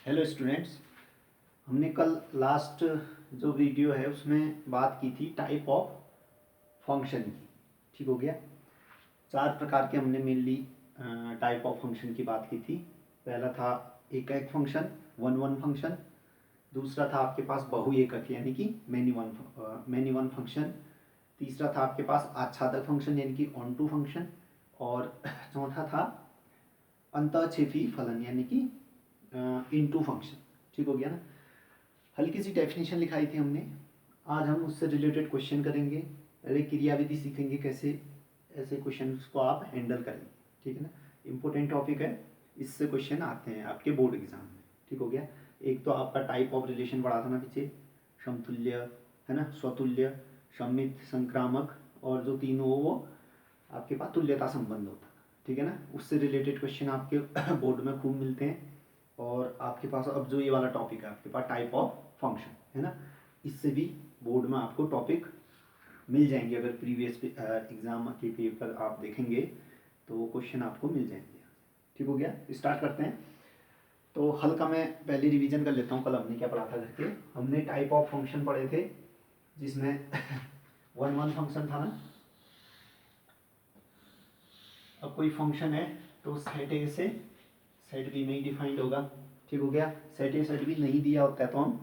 Hello students, हमने कल last जो वीडियो है उसमें बात की थी टाइप ऑफ फंक्शन की। ठीक हो गया। चार प्रकार के हमने मेनली टाइप ऑफ फंक्शन की बात की थी। पहला था एकक फंक्शन, वन वन फंक्शन। दूसरा था आपके पास बहु एकक यानी कि मैनी वन फंक्शन। तीसरा था आपके पास आच्छादक फंक्शन यानी कि ऑन टू फंक्शन। और चौथा था अंतःक्षेपी फलन यानी कि इनटू फंक्शन। ठीक हो गया ना। हल्की सी डेफिनेशन लिखाई थी हमने। आज हम उससे रिलेटेड क्वेश्चन करेंगे। पहले क्रियाविधि सीखेंगे कैसे ऐसे क्वेश्चन को आप हैंडल करेंगे। ठीक है ना। इम्पोर्टेंट टॉपिक है, इससे क्वेश्चन आते हैं आपके बोर्ड एग्जाम में। ठीक हो गया। एक तो आपका टाइप ऑफ रिलेशन पढ़ा था ना पीछे, समतुल्य है ना, स्वतुल्य, सममित, संक्रामक, और जो तीनों वो आपके पास तुल्यता संबंध होता है। ठीक है ना। उससे रिलेटेड क्वेश्चन आपके बोर्ड में खूब मिलते हैं। और आपके पास अब जो ये वाला टॉपिक है आपके पास टाइप ऑफ फंक्शन है ना, इससे भी बोर्ड में आपको टॉपिक मिल जाएंगे। अगर प्रीवियस एग्जाम के पेपर आप देखेंगे तो क्वेश्चन आपको मिल जाएंगे। ठीक हो गया। स्टार्ट करते हैं। तो हल्का मैं पहले रिवीजन कर लेता हूँ, कल हमने क्या पढ़ा था करके। हमने टाइप ऑफ फंक्शन पढ़े थे जिसमें वन वन फंक्शन था ना। अब कोई फंक्शन है तो सेट ए से सेट बी में ही डिफाइंड होगा। ठीक हो गया। सेट ए सेट बी नहीं दिया होता है तो हम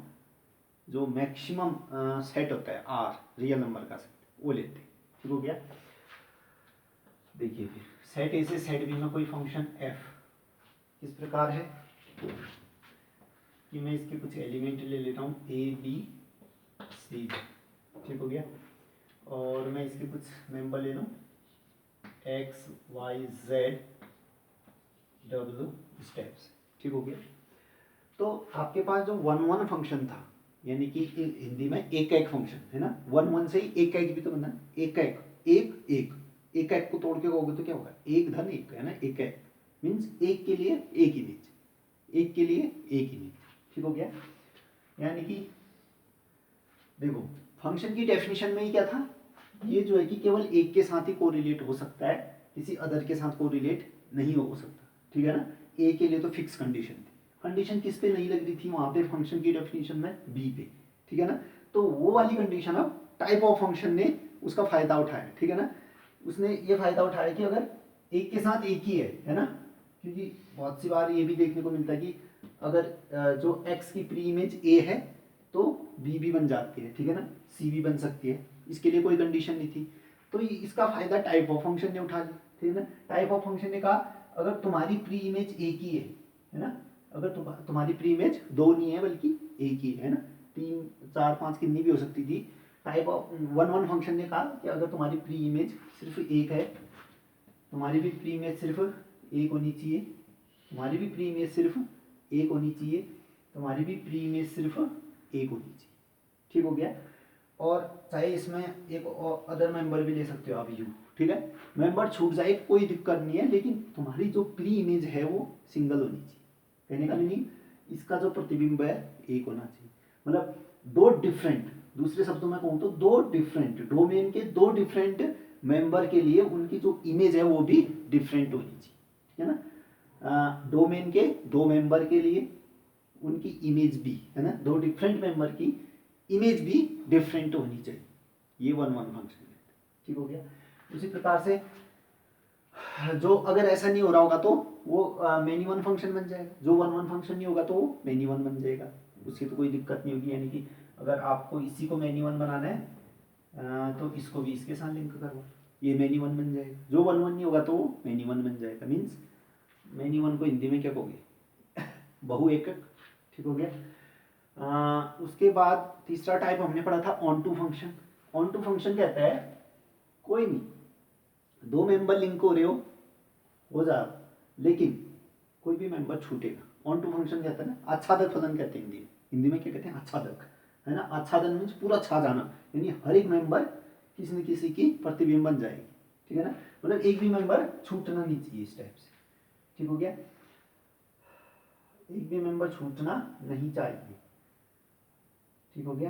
जो मैक्सिमम सेट होता है आर, रियल नंबर का सेट, वो लेते हैं। ठीक हो गया। देखिए फिर सेट ए से सेट बी में कोई फंक्शन एफ किस प्रकार है कि मैं इसके कुछ एलिमेंट ले लेता हूँ ए बी सी। ठीक हो गया। और मैं इसके कुछ मेंबर ले लूँ एक्स वाई जेड डब्ल्यू स्टेप्स। ठीक हो गया। तो आपके पास जो वन वन फंक्शन था यानी कि हिंदी में एक एक फंक्शन है ना, वन वन से ही एक एक भी तो बना, एक एक एक एक एक एक को तोड़ के कहोगे तो क्या होगा, एक धन एक है ना। एक एक मीन्स एक के लिए एक इमेज, एक के लिए एक इमेज। ठीक हो गया। यानी कि देखो फंक्शन की डेफिनेशन में ही क्या था, ये जो है कि केवल एक के साथ ही कोरिलेट हो सकता है, किसी अदर के साथ कोरिलेट नहीं हो सकता। ठीक है ना। ए के लिए तो फिक्स कंडीशन थी। कंडीशन किस पे नहीं लग रही थी वहां पे फंक्शन की डेफिनेशन में, बी पे। ठीक है ना। तो वो वाली कंडीशन अब टाइप ऑफ फंक्शन ने उसका फायदा उठाया। ठीक है ना। उसने ये फायदा उठाया कि अगर एक के साथ एक ही है ना, क्योंकि बहुत सी बार ये भी देखने को मिलता है कि अगर जो एक्स की प्री इमेज ए है तो बी भी बन जाती है। ठीक है ना। सी भी बन सकती है, इसके लिए कोई कंडीशन नहीं थी। तो इसका फायदा टाइप ऑफ फंक्शन ने उठा लिया। ठीक है ना। टाइप ऑफ फंक्शन ने कहा अगर तुम्हारी प्री इमेज एक ही है ना, अगर तुम्हारी प्री इमेज दो नहीं है बल्कि एक ही है ना, तीन चार पांच कितनी भी हो सकती थी, type of one one function ने कहा कि अगर तुम्हारी प्री इमेज सिर्फ एक है, तुम्हारी भी प्री इमेज सिर्फ एक होनी चाहिए, तुम्हारी भी प्री इमेज सिर्फ एक होनी चाहिए, तुम्हारी भी प्री इमेज सिर्फ एक होनी चाहिए। ठीक हो गया। और चाहे इसमें एक और अदर मेंबर भी ले सकते हो आप यू। ठीक है। मेंबर छूट जाए कोई दिक्कत नहीं है, लेकिन तुम्हारी जो प्री इमेज है वो सिंगल होनी चाहिए। कहने का मीनिंग इसका जो प्रतिबिंब है एक होना चाहिए। मतलब दो डिफरेंट, दूसरे शब्दों में कहूँ तो दो डिफरेंट डोमेन के दो डिफरेंट मेंबर के लिए उनकी जो इमेज है वो भी डिफरेंट होनी चाहिए। ठीक है ना। डोमेन के दो मेंबर के लिए उनकी इमेज भी है ना, दो डिफरेंट मेंबर की इमेज भी डिफरेंट होनी चाहिए। ये वन वन फंक्शन है। ठीक हो गया। उसी प्रकार से जो अगर ऐसा नहीं हो रहा होगा तो वो मेनी वन फंक्शन बन जाएगा, जो वन वन फंक्शन नहीं होगा तो वो मेनी वन बन जाएगा, उसकी तो कोई दिक्कत नहीं होगी। यानी कि अगर आपको इसी को मेनी वन बनाना है तो इसको भी इसके साथ लिंक करो, ये मेनी वन बन जाएगा। जो वन वन नहीं होगा तो वो मेनी वन बन जाएगा। मीन्स मेनी वन को हिंदी में क्या कहोगे, बहु एकक। ठीक हो गया। उसके बाद तीसरा टाइप हमने पढ़ा था onto function. Onto function कहता है कोई नहीं, दो मेंबर लिंक हो रहे हो जा, लेकिन कोई भी मेंबर छूटेगा। ऑन टू फंक्शन कहता है ना, आच्छादक फलन कहते हैं हिंदी, हिंदी में क्या कहते हैं, आच्छादक है ना। आच्छादन मीन्स पूरा छा जाना, यानी हर एक मेंबर किसी न किसी की प्रतिबिंब बन जाएगी। ठीक है ना। मतलब एक भी मेंबर छूटना नहीं चाहिए इस टाइप से। ठीक हो गया। एक भी मेंबर छूटना नहीं चाहिए। ठीक हो गया।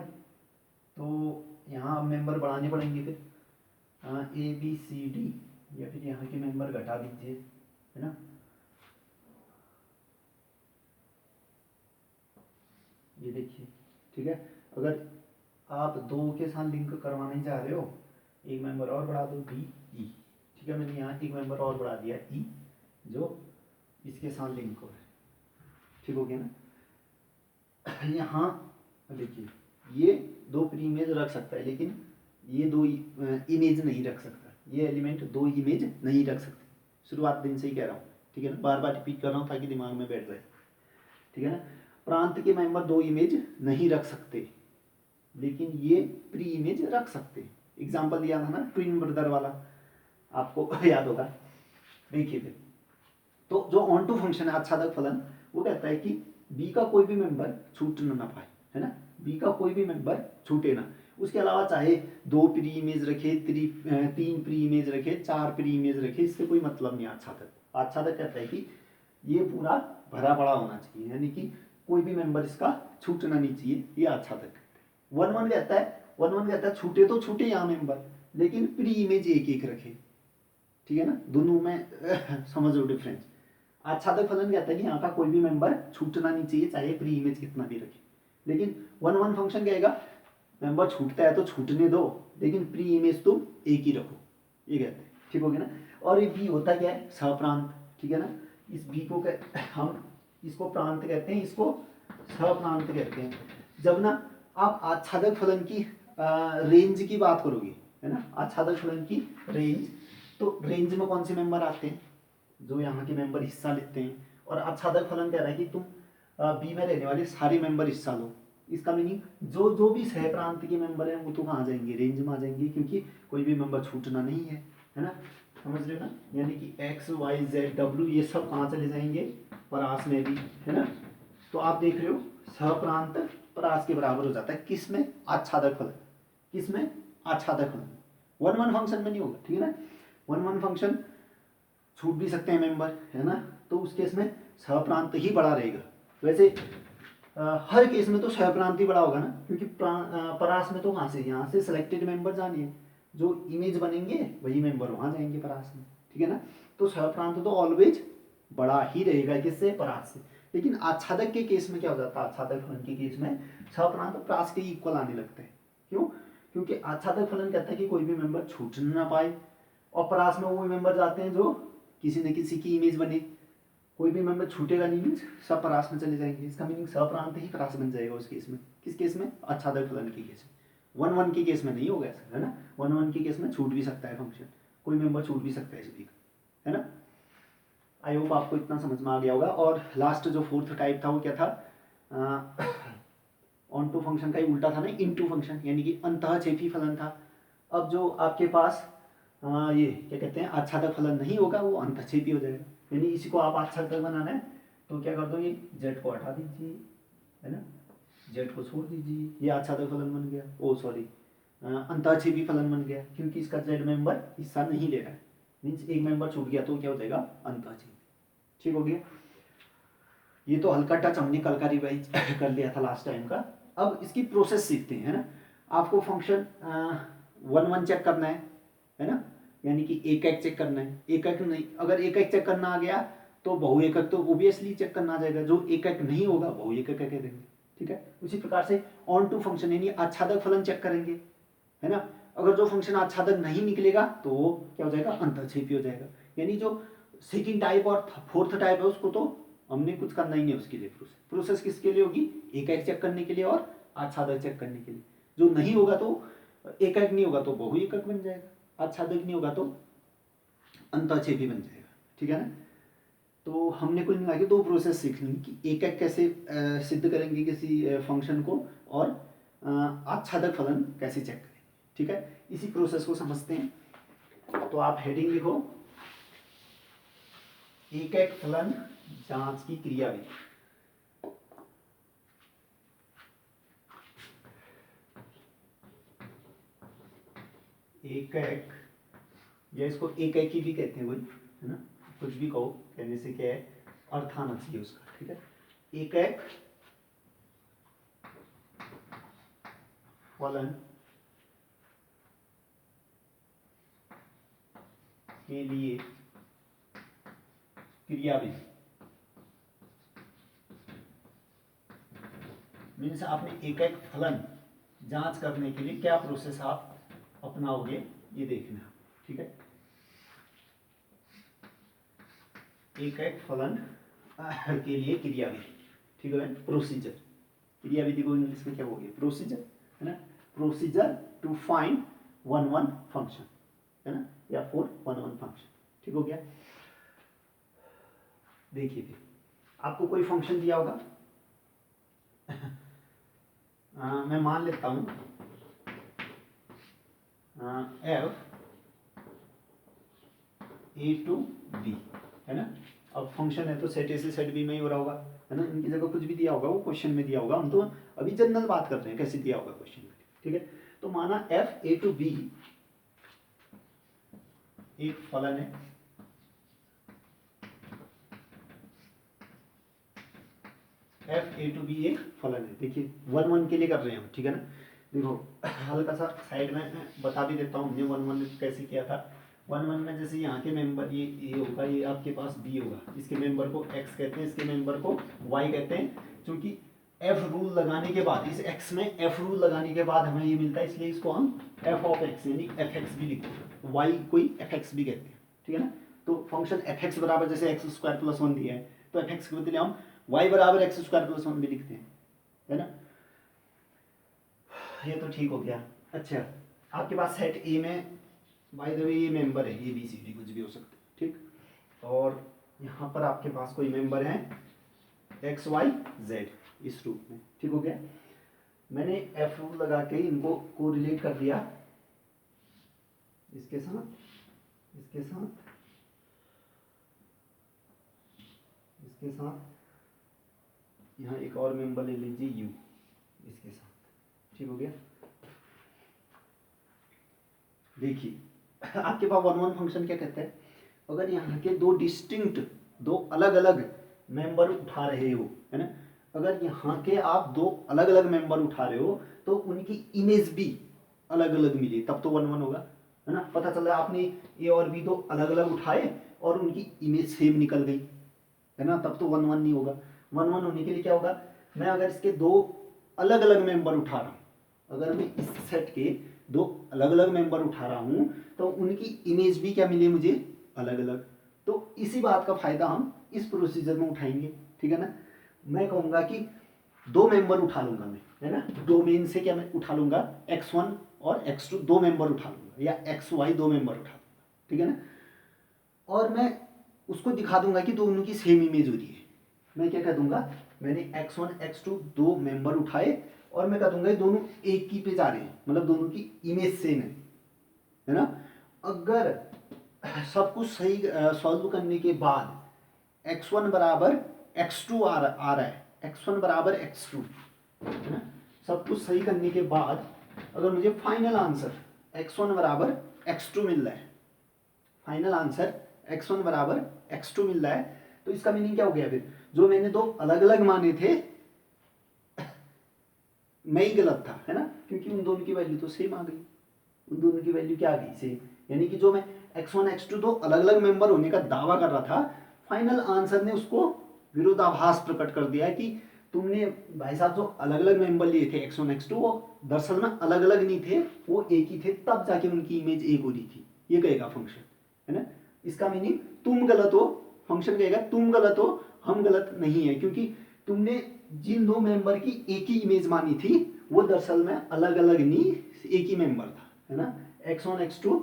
तो यहाँ अब मेंबर बढ़ाने पड़ेंगे फिर, ए बी सी डी, या फिर यहाँ के मेंबर घटा दीजिए है ना। ये देखिए, ठीक है। अगर आप 2 के साथ लिंक करवाने जा रहे हो, एक मेंबर और बढ़ा दो डी ई, ठीक है। मैंने यहाँ एक मेंबर और बढ़ा दिया ई, जो इसके साथ लिंक हो रहा है, ठीक हो गया ना। यहाँ देखिए, ये 2 प्री इमेज रख सकता है, लेकिन ये 2 इमेज नहीं रख सकता, ये एलिमेंट 2 इमेज नहीं रख सकते। शुरुआत दिन से ही कह रहा हूँ, ठीक है ना, बार बार रिपीट कर रहा हूँ ताकि दिमाग में बैठ जाए, ठीक है ना। प्रांत के मेंबर 2 इमेज नहीं रख सकते, लेकिन ये प्री इमेज रख सकते। एग्जाम्पल दिया था ना ट्विन ब्रदर वाला, आपको याद होगा। देखिए फिर, तो जो ऑन टू फंक्शन है आच्छादक फलन, वो कहता है कि बी का कोई भी मेंबर छूट ना पाए, है ना, बी का कोई भी मेंबर छूटे ना। उसके अलावा चाहे 2 प्री इमेज रखे, 3 प्री इमेज रखे, 4 प्री इमेज रखे, इससे कोई मतलब नहीं। आच्छादक कहता है कि ये पूरा भरा पड़ा होना चाहिए, यानी कि कोई भी मेंबर इसका छूटना नहीं चाहिए, ये आच्छादक कहता है। 1-1 कहता है छूटे तो छूटे यहाँ मेंबर, लेकिन प्री इमेज एक एक रखे, ठीक है ना। दोनों में समझ लो डिफरेंस। आच्छादक फलन कहता है कि यहाँ का कोई भी मेंबर छूटना नहीं चाहिए, चाहे प्री इमेज कितना भी रखे। लेकिन 1-1 फंक्शन कहेगा मेंबर छूटता है तो छूटने दो, लेकिन प्री इमेज तुम एक ही रखो, ये कहते हैं, ठीक हो गया ना। और ये बी होता क्या है, सहप्रांत, ठीक है ना। इस बी को हम इसको प्रांत कहते हैं, इसको सहप्रांत कहते हैं। जब ना आप आच्छादक फलन की रेंज की बात करोगे, है ना, आच्छादक फलन की रेंज, तो रेंज में कौन से मेंबर आते हैं, जो यहाँ के मेंबर हिस्सा लेते हैं। और आच्छादक फलन कह रहा है कि तुम बी में रहने वाले सारे मेंबर हिस्सा लो। इसका मीनिंग जो जो भी सह प्रांत के मेंबर हैं वो तो कहाँ आ जाएंगे, रेंज में आ जाएंगे, क्योंकि कोई भी मेंबर छूटना नहीं है, है ना, समझ रहे हो ना। यानी कि एक्स वाई जेड डब्ल्यू ये सब कहाँ चले जाएंगे, परास में भी, है ना। तो आप देख रहे हो सह प्रांत परास के बराबर हो जाता है, किस में, आच्छादक फलन, किस में, आच्छादक फलन। 1-1 फंक्शन में नहीं होगा, ठीक है ना। 1-1 फंक्शन छूट भी सकते हैं मेंबर, है ना, तो उस केस में सहप्रांत ही बड़ा रहेगा। वैसे हर केस में तो सहप्रांत ही बड़ा होगा ना, क्योंकि परास में तो कहाँ से, यहाँ से सिलेक्टेड मेंबर जानिए, जो इमेज बनेंगे वही मेंबर वहाँ जाएंगे परास में, ठीक है ना। तो सहप्रांत तो ऑलवेज बड़ा ही रहेगा किससे, परास से। लेकिन आच्छादक के केस में क्या हो जाता है, आच्छादक फलन के केस में सहप्रांत परास के इक्वल आने लगते हैं। क्यों, क्योंकि आच्छादक फलन कहता है कि कोई भी मेंबर छूट ना पाए, और परास में वो मेंबर जाते हैं जो किसी न किसी की इमेज बने। कोई भी मेंबर छूटेगा नहीं, मीन्स सब परास में चले जाएंगे। इसका मीनिंग सहप्रांत ही परास बन जाएगा उस केस में। किस केस में, आच्छादक फलन के केस में। 1-1 के केस में नहीं होगा ऐसा, है ना। 1-1 के केस में छूट भी सकता है फंक्शन, कोई मेंबर छूट भी सकता है सभी का, है ना। आई होप आपको इतना समझ में आ गया होगा। और लास्ट जो 4th टाइप था वो क्या था, ऑन टू फंक्शन का ही उल्टा था ना, इनटू फंक्शन, यानी कि अंतःक्षेपी फलन था। अब जो आपके पास ये क्या कहते हैं, आच्छादक फलन नहीं होगा, वो अंतःक्षेपी हो जाएगा। यानी इसी को आप आच्छादक बनाना है तो क्या कर दो, ये जेड को हटा दीजिए, है ना, जेड को छोड़ दीजिए, ये आच्छादक फलन बन गया, ओ सॉरी अंतःक्षेपी फलन बन गया, क्योंकि इसका जेड मेंबर हिस्सा नहीं ले रहा है, मीन्स एक मेंबर छूट गया तो क्या हो जाएगा, अंतःक्षेपी, ठीक हो गया। ये तो हल्का टच हमने कल का रिवाइज कर लिया था लास्ट टाइम का। अब इसकी प्रोसेस सीखते हैं, है ना। आपको फंक्शन 1-1 चेक करना है ना, यानी कि एक एक चेक करना है, एक एक नहीं। अगर एक एक चेक करना आ गया तो बहु एकक तो ओबियसली चेक करना आ जाएगा, जो एक एक नहीं होगा बहु एकक कह देंगे, ठीक है। उसी प्रकार से ऑन टू फंक्शन यानी आच्छादक फलन चेक करेंगे, है ना। अगर जो फंक्शन आच्छादक नहीं निकलेगा तो वो क्या हो जाएगा, अंतःक्षेपी हो जाएगा। यानी जो सेकंड टाइप और 4th टाइप है उसको तो हमने कुछ करना ही नहीं उसके लिए। प्रोसेस किसके लिए होगी, एक एक चेक करने के लिए और आच्छादक चेक करने के लिए। जो नहीं होगा तो एक एक नहीं होगा तो बहु एकक बन जाएगा, आच्छादक नहीं होगा तो अंतःक्षेपी बन जाएगा, ठीक है ना। तो हमने कुल मिला के 2 प्रोसेस सीखनी कि एक एक कैसे सिद्ध करेंगे किसी फंक्शन को, और आच्छादक फलन कैसे चेक करेंगे, ठीक है। इसी प्रोसेस को समझते हैं। तो आप हेडिंग लिखो, एक एक फलन जांच की क्रियाविधि। एक एक, या इसको एक एक ही भी कहते हैं कोई, है ना, कुछ भी कहो, कहने से क्या है, अर्थ आना चाहिए उसका, ठीक है। एक एक फलन के लिए क्रियाविधि मीन्स आपने एक एक फलन जांच करने के लिए क्या प्रोसेस आप अपनाओगे ये देखना, ठीक है। एक एक फलन के लिए क्रियाविधि, ठीक है, प्रोसीजर। क्रियाविधि को इंग्लिश में क्या हो गया, प्रोसीजर, है ना। Procedure to find one one function, है ना, या फॉर वन वन फंक्शन, ठीक हो गया। देखिए फिर आपको कोई फंक्शन दिया होगा मैं मान लेता हूं f a to b, है ना। अब फंक्शन है तो सेट ए से सेट बी में ही हो रहा होगा, है ना। इनकी जगह कुछ भी दिया होगा, वो क्वेश्चन में दिया होगा, हम तो अभी जनरल बात करते हैं कैसे दिया होगा क्वेश्चन में, ठीक है। तो माना f a to b एक फलन है, f a to b एक फलन है। देखिए वन वन के लिए कर रहे हैं हम, ठीक है ना। देखो हल्का सा साइड में बता भी देता हूँ हमने वन वन कैसे किया था। वन वन में जैसे यहाँ के मेंबर ये होगा, ये आपके पास बी होगा, इसके मेंबर को x कहते हैं, इसके मेंबर को y कहते हैं। क्योंकि f रूल लगाने के बाद, इस x में f रूल लगाने के बाद हमें ये मिलता है, इसलिए इसको हम f ऑफ x यानी fx भी लिखते हैं, y कोई fx भी कहते हैं, ठीक है ना। तो फंक्शन fx बराबर जैसे x स्क्वायर प्लस वन दिया है तो fx के बदले हम y बराबर x स्क्वायर प्लस वन भी लिखते हैं, है ना। ये तो ठीक हो गया। अच्छा आपके पास सेट ए में बाय द वे ये मेंबर है, ए बी सी डी कुछ भी हो सकते हैं, ठीक। और यहाँ पर आपके पास कोई मेंबर है एक्स वाई जेड इस रूप में, ठीक हो गया। मैंने एफ रूल लगा के इनको कोरिलेट कर दिया इसके साथ, इसके साथ, इसके साथ, यहाँ एक और मेंबर ले लीजिए यू इसके साथ, ठीक हो गया। देखिए आपके पास वन वन फंक्शन क्या कहता है, अगर यहाँ के दो डिस्टिंक्ट, दो अलग अलग मेंबर उठा रहे हो, है ना, अगर यहाँ के आप दो अलग अलग मेंबर उठा रहे हो तो उनकी इमेज भी अलग अलग मिली तब तो वन वन होगा, है ना। पता चला आपने ए और बी दो अलग अलग उठाए और उनकी इमेज सेम निकल गई, है ना, तब तो वन वन नहीं होगा। वन वन होने के लिए क्या होगा, मैं अगर इसके दो अलग अलग मेंबर उठा रहा हूँ, अगर मैं इस सेट के दो अलग अलग मेंबर उठा रहा हूँ तो उनकी इमेज भी क्या मिले मुझे, अलग अलग। तो इसी बात का फायदा हम इस प्रोसीजर में उठाएंगे, ठीक है ना। मैं कहूँगा कि दो मेंबर उठा लूंगा मैं, है ना, डोमेन से क्या मैं उठा लूंगा x1 और x2 दो मेंबर उठा लूंगा, या xy दो मेंबर उठा लूंगा, ठीक है ना। और मैं उसको दिखा दूंगा कि दोनों की सेम इमेज हो रही है। मैं क्या कह दूंगा, मैंने x1 x2 दो मेंबर उठाए और मैं कह दूंगा दोनों एक ही पे जा रहे हैं, मतलब दोनों की इमेज सेम है ना। अगर सब कुछ सही सॉल्व करने के बाद x1 बराबर x2 आ रहा है, x1 बराबर x2, है ना, सब कुछ सही करने के बाद अगर मुझे फाइनल आंसर x1 बराबर x2 मिल रहा है, फाइनल आंसर x1 बराबर x2 मिल रहा है, तो इसका मीनिंग क्या हो गया, फिर जो मैंने दो अलग अलग माने थे मैं ही गलत था, है ना, क्योंकि उन दोनों की वैल्यू तो सेम आ गई, उन दोनों की वैल्यू क्या आ गई, सेम। यानी कि जो मैं x1 x2 दो अलग अलग मेंबर होने का दावा कर रहा था, फाइनल आंसर ने उसको विरोधाभास प्रकट कर दिया कि तुमने भाई साहब जो अलग अलग मेंबर लिए थे x1 x2 वो दरअसल में अलग अलग नहीं थे, वो एक ही थे, तब जाके उनकी इमेज एक हो रही थी। ये कहेगा फंक्शन, है ना। इसका मीनिंग तुम गलत हो, फंक्शन कहेगा तुम गलत हो, हम गलत नहीं है, क्योंकि तुमने जिन दो मेंबर की एक ही इमेज मानी थी वो दरअसल में अलग अलग नहीं, एक ही मेंबर था, है ना। x1 x2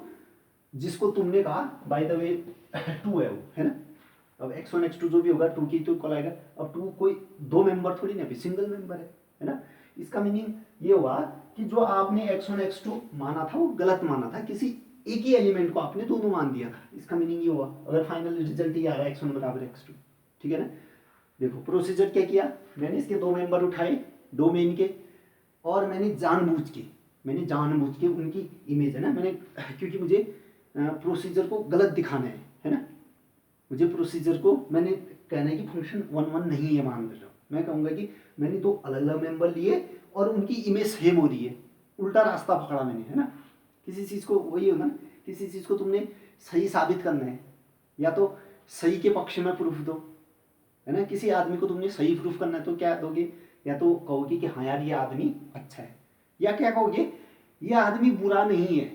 जिसको तुमने कहा बाय द वे 2 है वो, है ना। अब x1 x2 जो भी होगा 2 की तो कॉल आएगा। अब 2 कोई दो मेंबर थोड़ी ना, सिंगल मेंबर है ना। इसका मीनिंग ये हुआ कि जो आपने x1 x2 माना था वो गलत माना था, किसी एक ही एलिमेंट को आपने दोनों मान दिया था। इसका मीनिंग ये हुआ, अगर फाइनल रिजल्ट ये आ रहा है x1 बराबर x2, ठीक है ना। देखो प्रोसीजर क्या किया, मैंने इसके दो मेंबर उठाए डोमेन के, और मैंने जानबूझ के उनकी इमेज, है ना, मैंने क्योंकि मुझे प्रोसीजर को गलत दिखाना है ना, मुझे प्रोसीजर को मैंने कहना है कि फंक्शन वन वन नहीं है मान रहा हूँ, मैं कहूँगा कि मैंने दो अलग अलग मेंबर लिए और उनकी इमेज सेम हो रही है, उल्टा रास्ता पकड़ा मैंने, है ना। किसी चीज़ को वही होगा ना, किसी चीज़ को तुमने सही साबित करना है, या तो सही के पक्ष में प्रूफ दो, है ना। किसी आदमी को तुमने सही प्रूफ करना है तो क्या दोगे, या तो कहोगे कि हाँ यार ये आदमी अच्छा है, या क्या कहोगे ये आदमी बुरा नहीं है,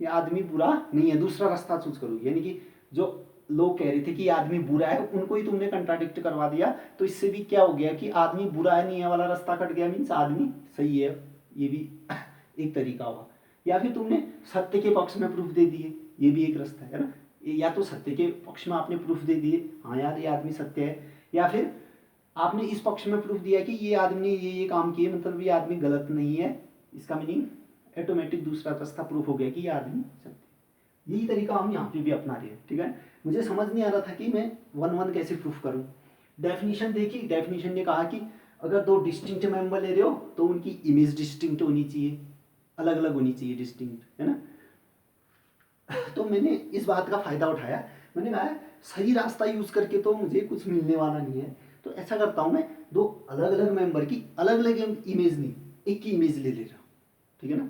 ये आदमी बुरा नहीं है, दूसरा रास्ता चूज करोगे। यानी कि जो लोग कह रहे थे कि ये आदमी बुरा है उनको ही तुमने कंट्राडिक्ट करवा दिया, तो इससे भी क्या हो गया कि आदमी बुरा है नहीं है वाला रास्ता कट गया, मीन्स आदमी सही है, ये भी एक तरीका हुआ। या फिर तुमने सत्य के पक्ष में प्रूफ दे दिए, ये भी एक रास्ता है ना, या तो सत्य के पक्ष में आपने प्रूफ दे दिए हाँ यार ये आदमी सत्य है, या फिर आपने इस पक्ष में प्रूफ दिया कि ये आदमी ने ये काम किए मतलब ये आदमी गलत नहीं है, इसका मीनिंग ऑटोमेटिक दूसरा रास्ता प्रूफ हो गया कि ये आदमी सत्य। यही तरीका हम यहाँ पे भी अपना रहे हैं, ठीक है। मुझे समझ नहीं आ रहा था कि मैं वन वन कैसे प्रूफ करूँ। डेफिनेशन देखी, डेफिनेशन ने कहा कि अगर दो डिस्टिंक्ट मेंबर ले रहे हो तो उनकी इमेज डिस्टिंक्ट होनी चाहिए, अलग अलग होनी चाहिए, डिस्टिंक्ट, है ना। तो मैंने इस बात का फायदा उठाया, मैंने कहा सही रास्ता यूज करके तो मुझे कुछ मिलने वाला नहीं है, तो ऐसा करता हूँ मैं दो अलग अलग मेंबर की अलग अलग इमेज नहीं, एक की इमेज ले रहा हूँ, ठीक है ना।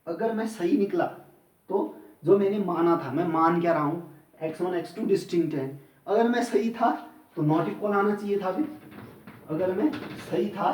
अगर मैं सही निकला तो जो मैंने माना था, मैं मान क्या रहा हूँ x1 x2 डिस्टिंक्ट है, अगर मैं सही था तो नॉट इक्वल आना चाहिए था भी। अगर मैं सही था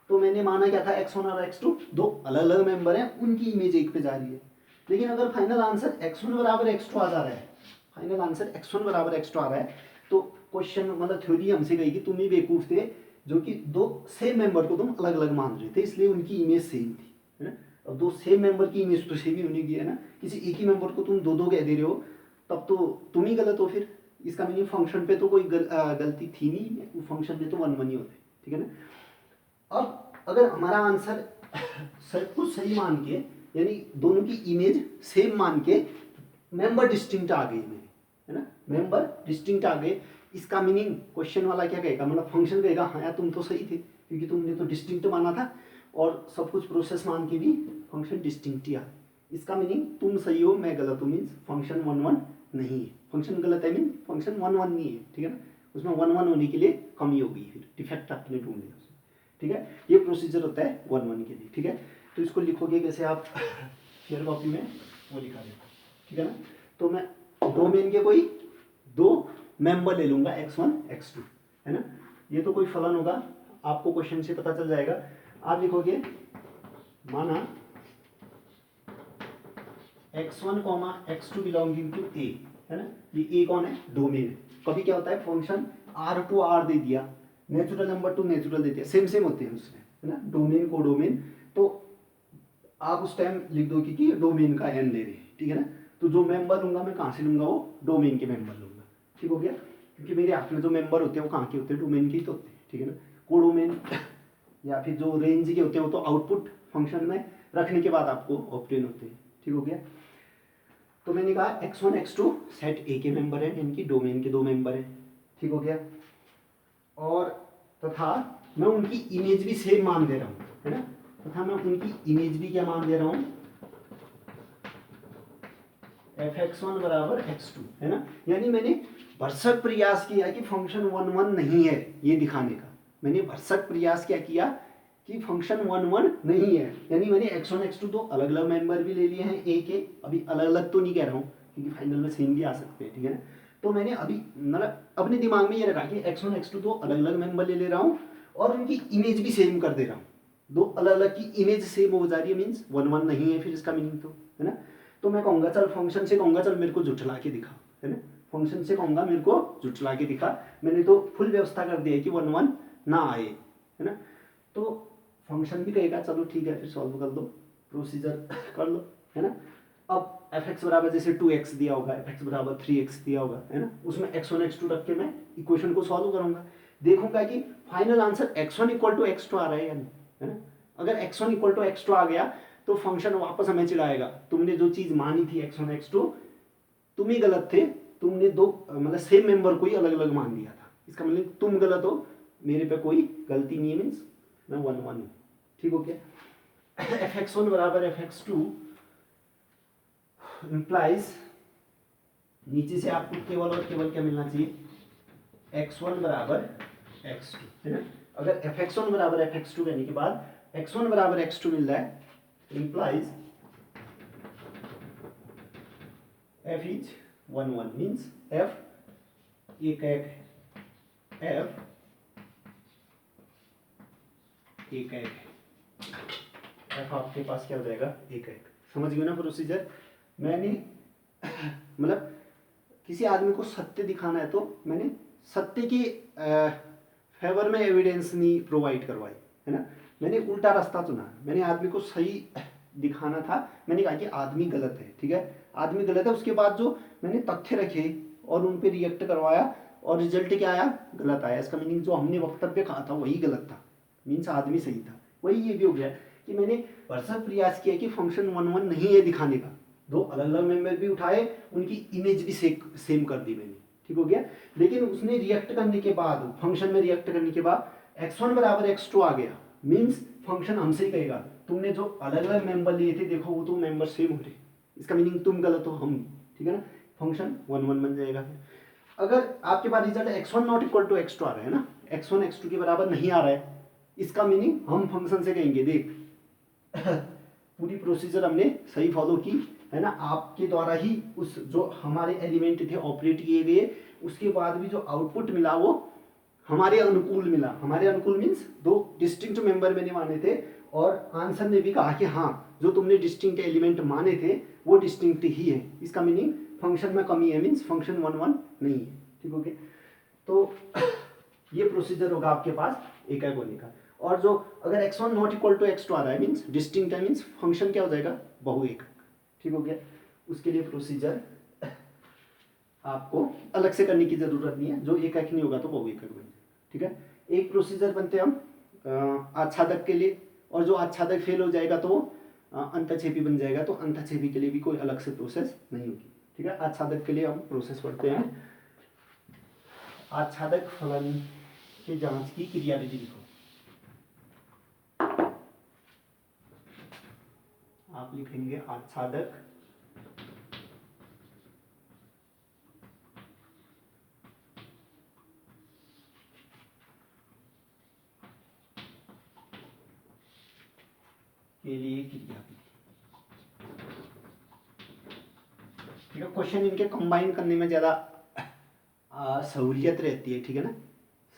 तो मैंने माना क्या था x1 और x2 दो अलग अलग मेंबर हैं, उनकी इमेज एक पे जा रही है। लेकिन अगर फाइनल आंसर x1 बराबर x2 आ जा रहा है, फाइनल आंसर x1 बराबर x2 आ रहा है, तो क्वेश्चन मतलब थ्योरी हमसे कही कि तुम ही बेवकूफ थे जो कि दो सेम मेंबर को तुम अलग अलग मान रहे थे, इसलिए उनकी इमेज सेम थी, है ना। अब दो सेम मेंबर की इमेज तो सेम ही होनी है ना, किसी एक ही मेंबर को तुम दो दो कह दे रहे हो तब तो तुम ही गलत हो। फिर इसका मीनिंग फंक्शन पे तो कोई गलती थी नहीं, फंक्शन पे तो वन वन ही होते, ठीक है ना। अब अगर हमारा आंसर सब कुछ सही मान के, यानी दोनों की इमेज सेम मान के मेंबर डिस्टिंक्ट आ गई मेरी, है ना, मेंबर डिस्टिंक्ट आ गए, इसका मीनिंग क्वेश्चन वाला क्या कहेगा, मतलब फंक्शन कहेगा हाँ यार तुम तो सही थे क्योंकि तुमने तो डिस्टिंक्ट माना था और सब कुछ प्रोसेस मान के भी फंक्शन डिस्टिंक्ट ही आ। इसका मीनिंग तुम सही हो मैं गलत हूँ, मीन्स फंक्शन वन वन नहीं है, फंक्शन गलत है मीन फंक्शन वन वन नहीं है, ठीक है ना। उसमें वन वन होने के लिए कमी होगी, फिर डिफेक्ट आपने ढूंढ लिया उसमें, ठीक है। ये प्रोसीजर होता है वन वन के लिए, ठीक है। तो इसको लिखोगे कैसे आप शेयर कॉपी में वो लिखा देता, ठीक है ना। तो मैं डोमेन के कोई दो मेंबर ले लूंगा x1 x2, है ना। ये तो कोई फलन होगा, आपको क्वेश्चन से पता चल जाएगा। आप लिखोगे माना x1 x2 belonging to a, है ना। ये a कौन है, डोमेन। कभी क्या होता है फंक्शन r टू r दे दिया, नेचुरल नंबर टू नेचुरल दे दिया, सेम सेम होते हैं उसमें, है ना, डोमेन को डोमेन। तो आप उस टाइम लिख दो कि डोमेन का n ले रहे हैं, ठीक है ना। तो जो मेंबर लूंगा मैं कहाँ से लूंगा, वो डोमेन के मेंबर लूंगा, ठीक हो गया। क्योंकि मेरे हाथ में जो मेंबर होते हैं वो कहाँ के होते हैं, डोमेन के ही तो होते हैं, ठीक है ना। कोडोमेन या फिर जो रेंज के होते हैं वो तो आउटपुट फंक्शन में रखने के बाद आपको ऑब्टेन होते हैं, ठीक हो गया। तो मैंने कहा x1 x2 सेट ए के मेंबर है, यानी कि डोमेन के दो मेंबर हैं, ठीक हो गया। और तथा मैं उनकी इमेज भी सेम मान दे रहा हूँ, है ना, तथा मैं उनकी इमेज भी क्या मान दे रहा हूँ fx1 बराबर x2, है ना। यानी मैंने भरसक प्रयास किया कि फंक्शन वन वन नहीं है, ये दिखाने का मैंने भरसक प्रयास क्या किया कि फंक्शन वन वन नहीं है। यानी मैंने x1 x2 दो अलग अलग मेंबर भी ले लिए हैं ए के, अभी अलग अलग तो नहीं कह रहा हूँ क्योंकि फाइनल में सेम भी आ सकते हैं, ठीक है ना। तो मैंने अभी मतलब अपने दिमाग में ये रखा कि x1 x2 दो अलग अलग मेंबर ले रहा हूँ और उनकी इमेज भी सेम कर दे रहा हूँ, दो अलग अलग की इमेज सेम हो जा रही है, मीन्स वन वन नहीं है फिर इसका मीनिंग तो, है ना। तो मैं कहूँगा चल फंक्शन से कहूँगा चल मेरे को झुठला के दिखा, है ना, फंक्शन से कहूँगा मेरे को झुठला के दिखा। मैंने तो फुल व्यवस्था कर दी है कि वन वन ना आए, है ना। तो फंक्शन भी कहेगा चलो ठीक है फिर सॉल्व कर दो, प्रोसीजर कर लो, है ना। अब f(x) बराबर जैसे 2x दिया होगा, f(x) बराबर 3x दिया होगा, है ना, उसमें x1 x2 रख के मैं इक्वेशन को सॉल्व करूंगा, देखूंगा कि final answer x1 equal to x2 आ रहा है या नहीं, है ना। अगर x1 इक्वल टू x2 आ गया तो फंक्शन वापस हमें चिढ़ाएगा, तुमने जो चीज मानी थी x1 x2 तुम ही गलत थे, तुमने दो मतलब सेम मेंबर को ही अलग अलग मान लिया था, इसका मतलब तुम गलत हो, मेरे पे कोई गलती नहीं है, मीन्स मैं वन वन हूँ, ठीक हो क्या। fx1 बराबर fx2 इंप्लाइज नीचे से आपको केवल और केवल क्या मिलना चाहिए, x1 बराबर x2, है ना। अगर fx1 बराबर fx2 कहने के बाद x1 बराबर x2 मिल रहा है, implies f is one one, means f एक f एक एक, एफ आपके पास क्या हो जाएगा, एक एक। समझ गए ना प्रोसीजर। मैंने मतलब किसी आदमी को सत्य दिखाना है तो मैंने सत्य की फेवर में एविडेंस नहीं प्रोवाइड करवाई, है ना। मैंने उल्टा रास्ता चुना, मैंने आदमी को सही दिखाना था, मैंने कहा कि आदमी गलत है, ठीक है, आदमी गलत है। उसके बाद जो मैंने तथ्य रखे और उन पे रिएक्ट करवाया और रिजल्ट क्या आया, गलत आया। इसका मीनिंग जो हमने वक्तव्य कहा था वही गलत था, मीन्स आदमी सही था। वही ये भी हो गया कि मैंने भरसक प्रयास किया कि फंक्शन 1 1 नहीं है दिखाने का, दो अलग अलग मेंबर भी उठाए, उनकी इमेज भी सेम कर दी मैंने, ठीक हो गया। लेकिन उसने रिएक्ट करने के बाद, फंक्शन में रिएक्ट करने के बाद x1 बराबर x2 आ गया, मीन्स फंक्शन हमसे ही कहेगा तुमने जो अलग अलग मेंबर लिए थे देखो वो तो मेंबर सेम हो रहे, इसका मीनिंग तुम गलत हो हम, ठीक है ना। फंक्शन 1 1 बन जाएगा। अगर आपके पास result x1 not equal to x2 आ रहा है ना, x1 x2 के बराबर नहीं आ रहा है, इसका मीनिंग हम फंक्शन से कहेंगे देख पूरी प्रोसीजर हमने सही फॉलो की, है ना, आपके द्वारा ही उस जो हमारे एलिमेंट थे ऑपरेट किए गए, उसके बाद भी जो आउटपुट मिला वो हमारे अनुकूल मिला। हमारे अनुकूल मीन्स दो डिस्टिंक्ट मेंबर मैंने माने थे और आंसर ने भी कहा कि हाँ जो तुमने डिस्टिंक्ट एलिमेंट माने थे वो डिस्टिंक्ट ही है, इसका मीनिंग फंक्शन में कमी है, मीन्स फंक्शन 1 1 नहीं है, ठीक हो गया। तो ये प्रोसीजर होगा आपके पास एक एक होने का। और जो अगर x1 not equal to x2 आ रहा है मीन्स डिस्टिंक्ट है, मीन्स फंक्शन क्या हो जाएगा, बहु एक, ठीक हो गया। उसके लिए प्रोसीजर आपको अलग से करने की जरूरत नहीं है, जो एक एक नहीं होगा तो बहु एक बन जाएगा, ठीक है। एक प्रोसीजर बनते हैं हम आच्छादक के लिए, और जो आच्छादक फेल हो जाएगा तो अंतक्षेपी बन जाएगा, तो अंतक्षेपी के लिए भी कोई अलग से प्रोसेस नहीं होगी, ठीक है। आच्छादक के लिए हम प्रोसेस पढ़ते हैं। आच्छादक फलन की जांच की क्रियाविधि लिखो। आप लिखेंगे आच्छादक के लिए क्रियाविधि, ठीक है। क्वेश्चन इनके कंबाइन करने में ज़्यादा सहूलियत रहती है, ठीक है ना।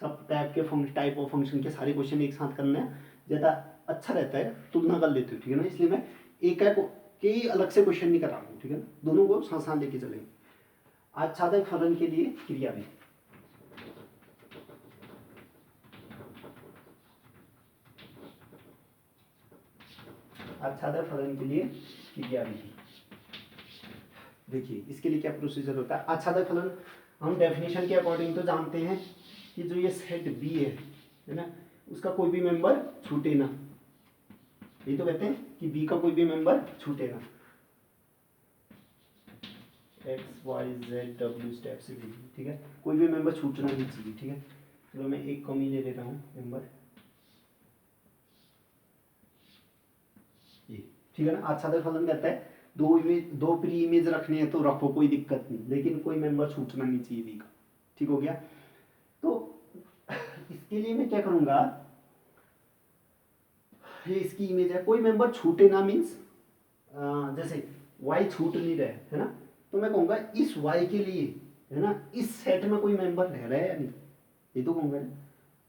सब टाइप के टाइप ऑफ फंक्शन के सारे क्वेश्चन एक साथ करना ज़्यादा अच्छा रहता है, तुलना कर लेते हो, ठीक है ना। इसलिए मैं एक के अलग से क्वेश्चन नहीं कर रहा हूँ, ठीक है ना, दोनों को साथ साथ लेके चलेंगे। आच्छादक फलन के लिए क्रियाविधि, आच्छादक फलन के लिए क्रियाविधि। देखिए इसके लिए क्या प्रोसीजर होता है। आच्छादक फलन हम डेफिनेशन के अकॉर्डिंग तो जानते हैं कि जो ये सेट बी है ना, उसका कोई भी मेंबर छूटे ना, ये तो कहते हैं कि बी का कोई भी मेंबर छूटे ना, एक्स वाई जेड डब्ल्यू स्टेप से भी, ठीक है, कोई भी मेंबर छूटना नहीं चाहिए, ठीक है। चलो मैं एक कमी ले लेता हूँ मेंबर, ये, ठीक है ना। आच्छादक फलन कहता है दो प्री इमेज रखने हैं तो रखो, कोई दिक्कत नहीं, लेकिन कोई मेंबर छूटना नहीं चाहिए बी का, ठीक हो गया। तो इसके लिए मैं क्या करूंगा, ये इसकी इमेज है, कोई मेंबर छूटे ना मीन्स जैसे y छूट नहीं रहा है ना, तो मैं कहूँगा इस y के लिए, है ना, इस सेट में कोई मेंबर रह रहा है या नहीं, ये तो कहूँगा ना,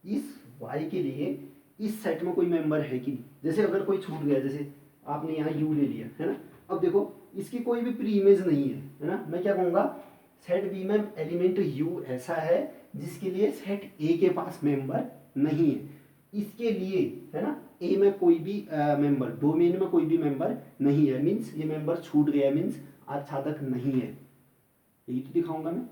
इस y के लिए इस सेट में कोई मेंबर है कि नहीं। जैसे अगर कोई छूट गया, जैसे आपने यहाँ u ले लिया, है ना, अब देखो इसकी कोई भी प्री इमेज नहीं है ना, मैं क्या कहूँगा सेट बी में एलिमेंट u ऐसा है जिसके लिए सेट ए के पास मेंबर नहीं है, इसके लिए, है ना, ए में कोई भी मेंबर, डोमेन में कोई भी मेंबर नहीं है, मीन्स ये मेंबर छूट गया, मीन्स आच्छादक नहीं है, यही तो दिखाऊंगा मैं,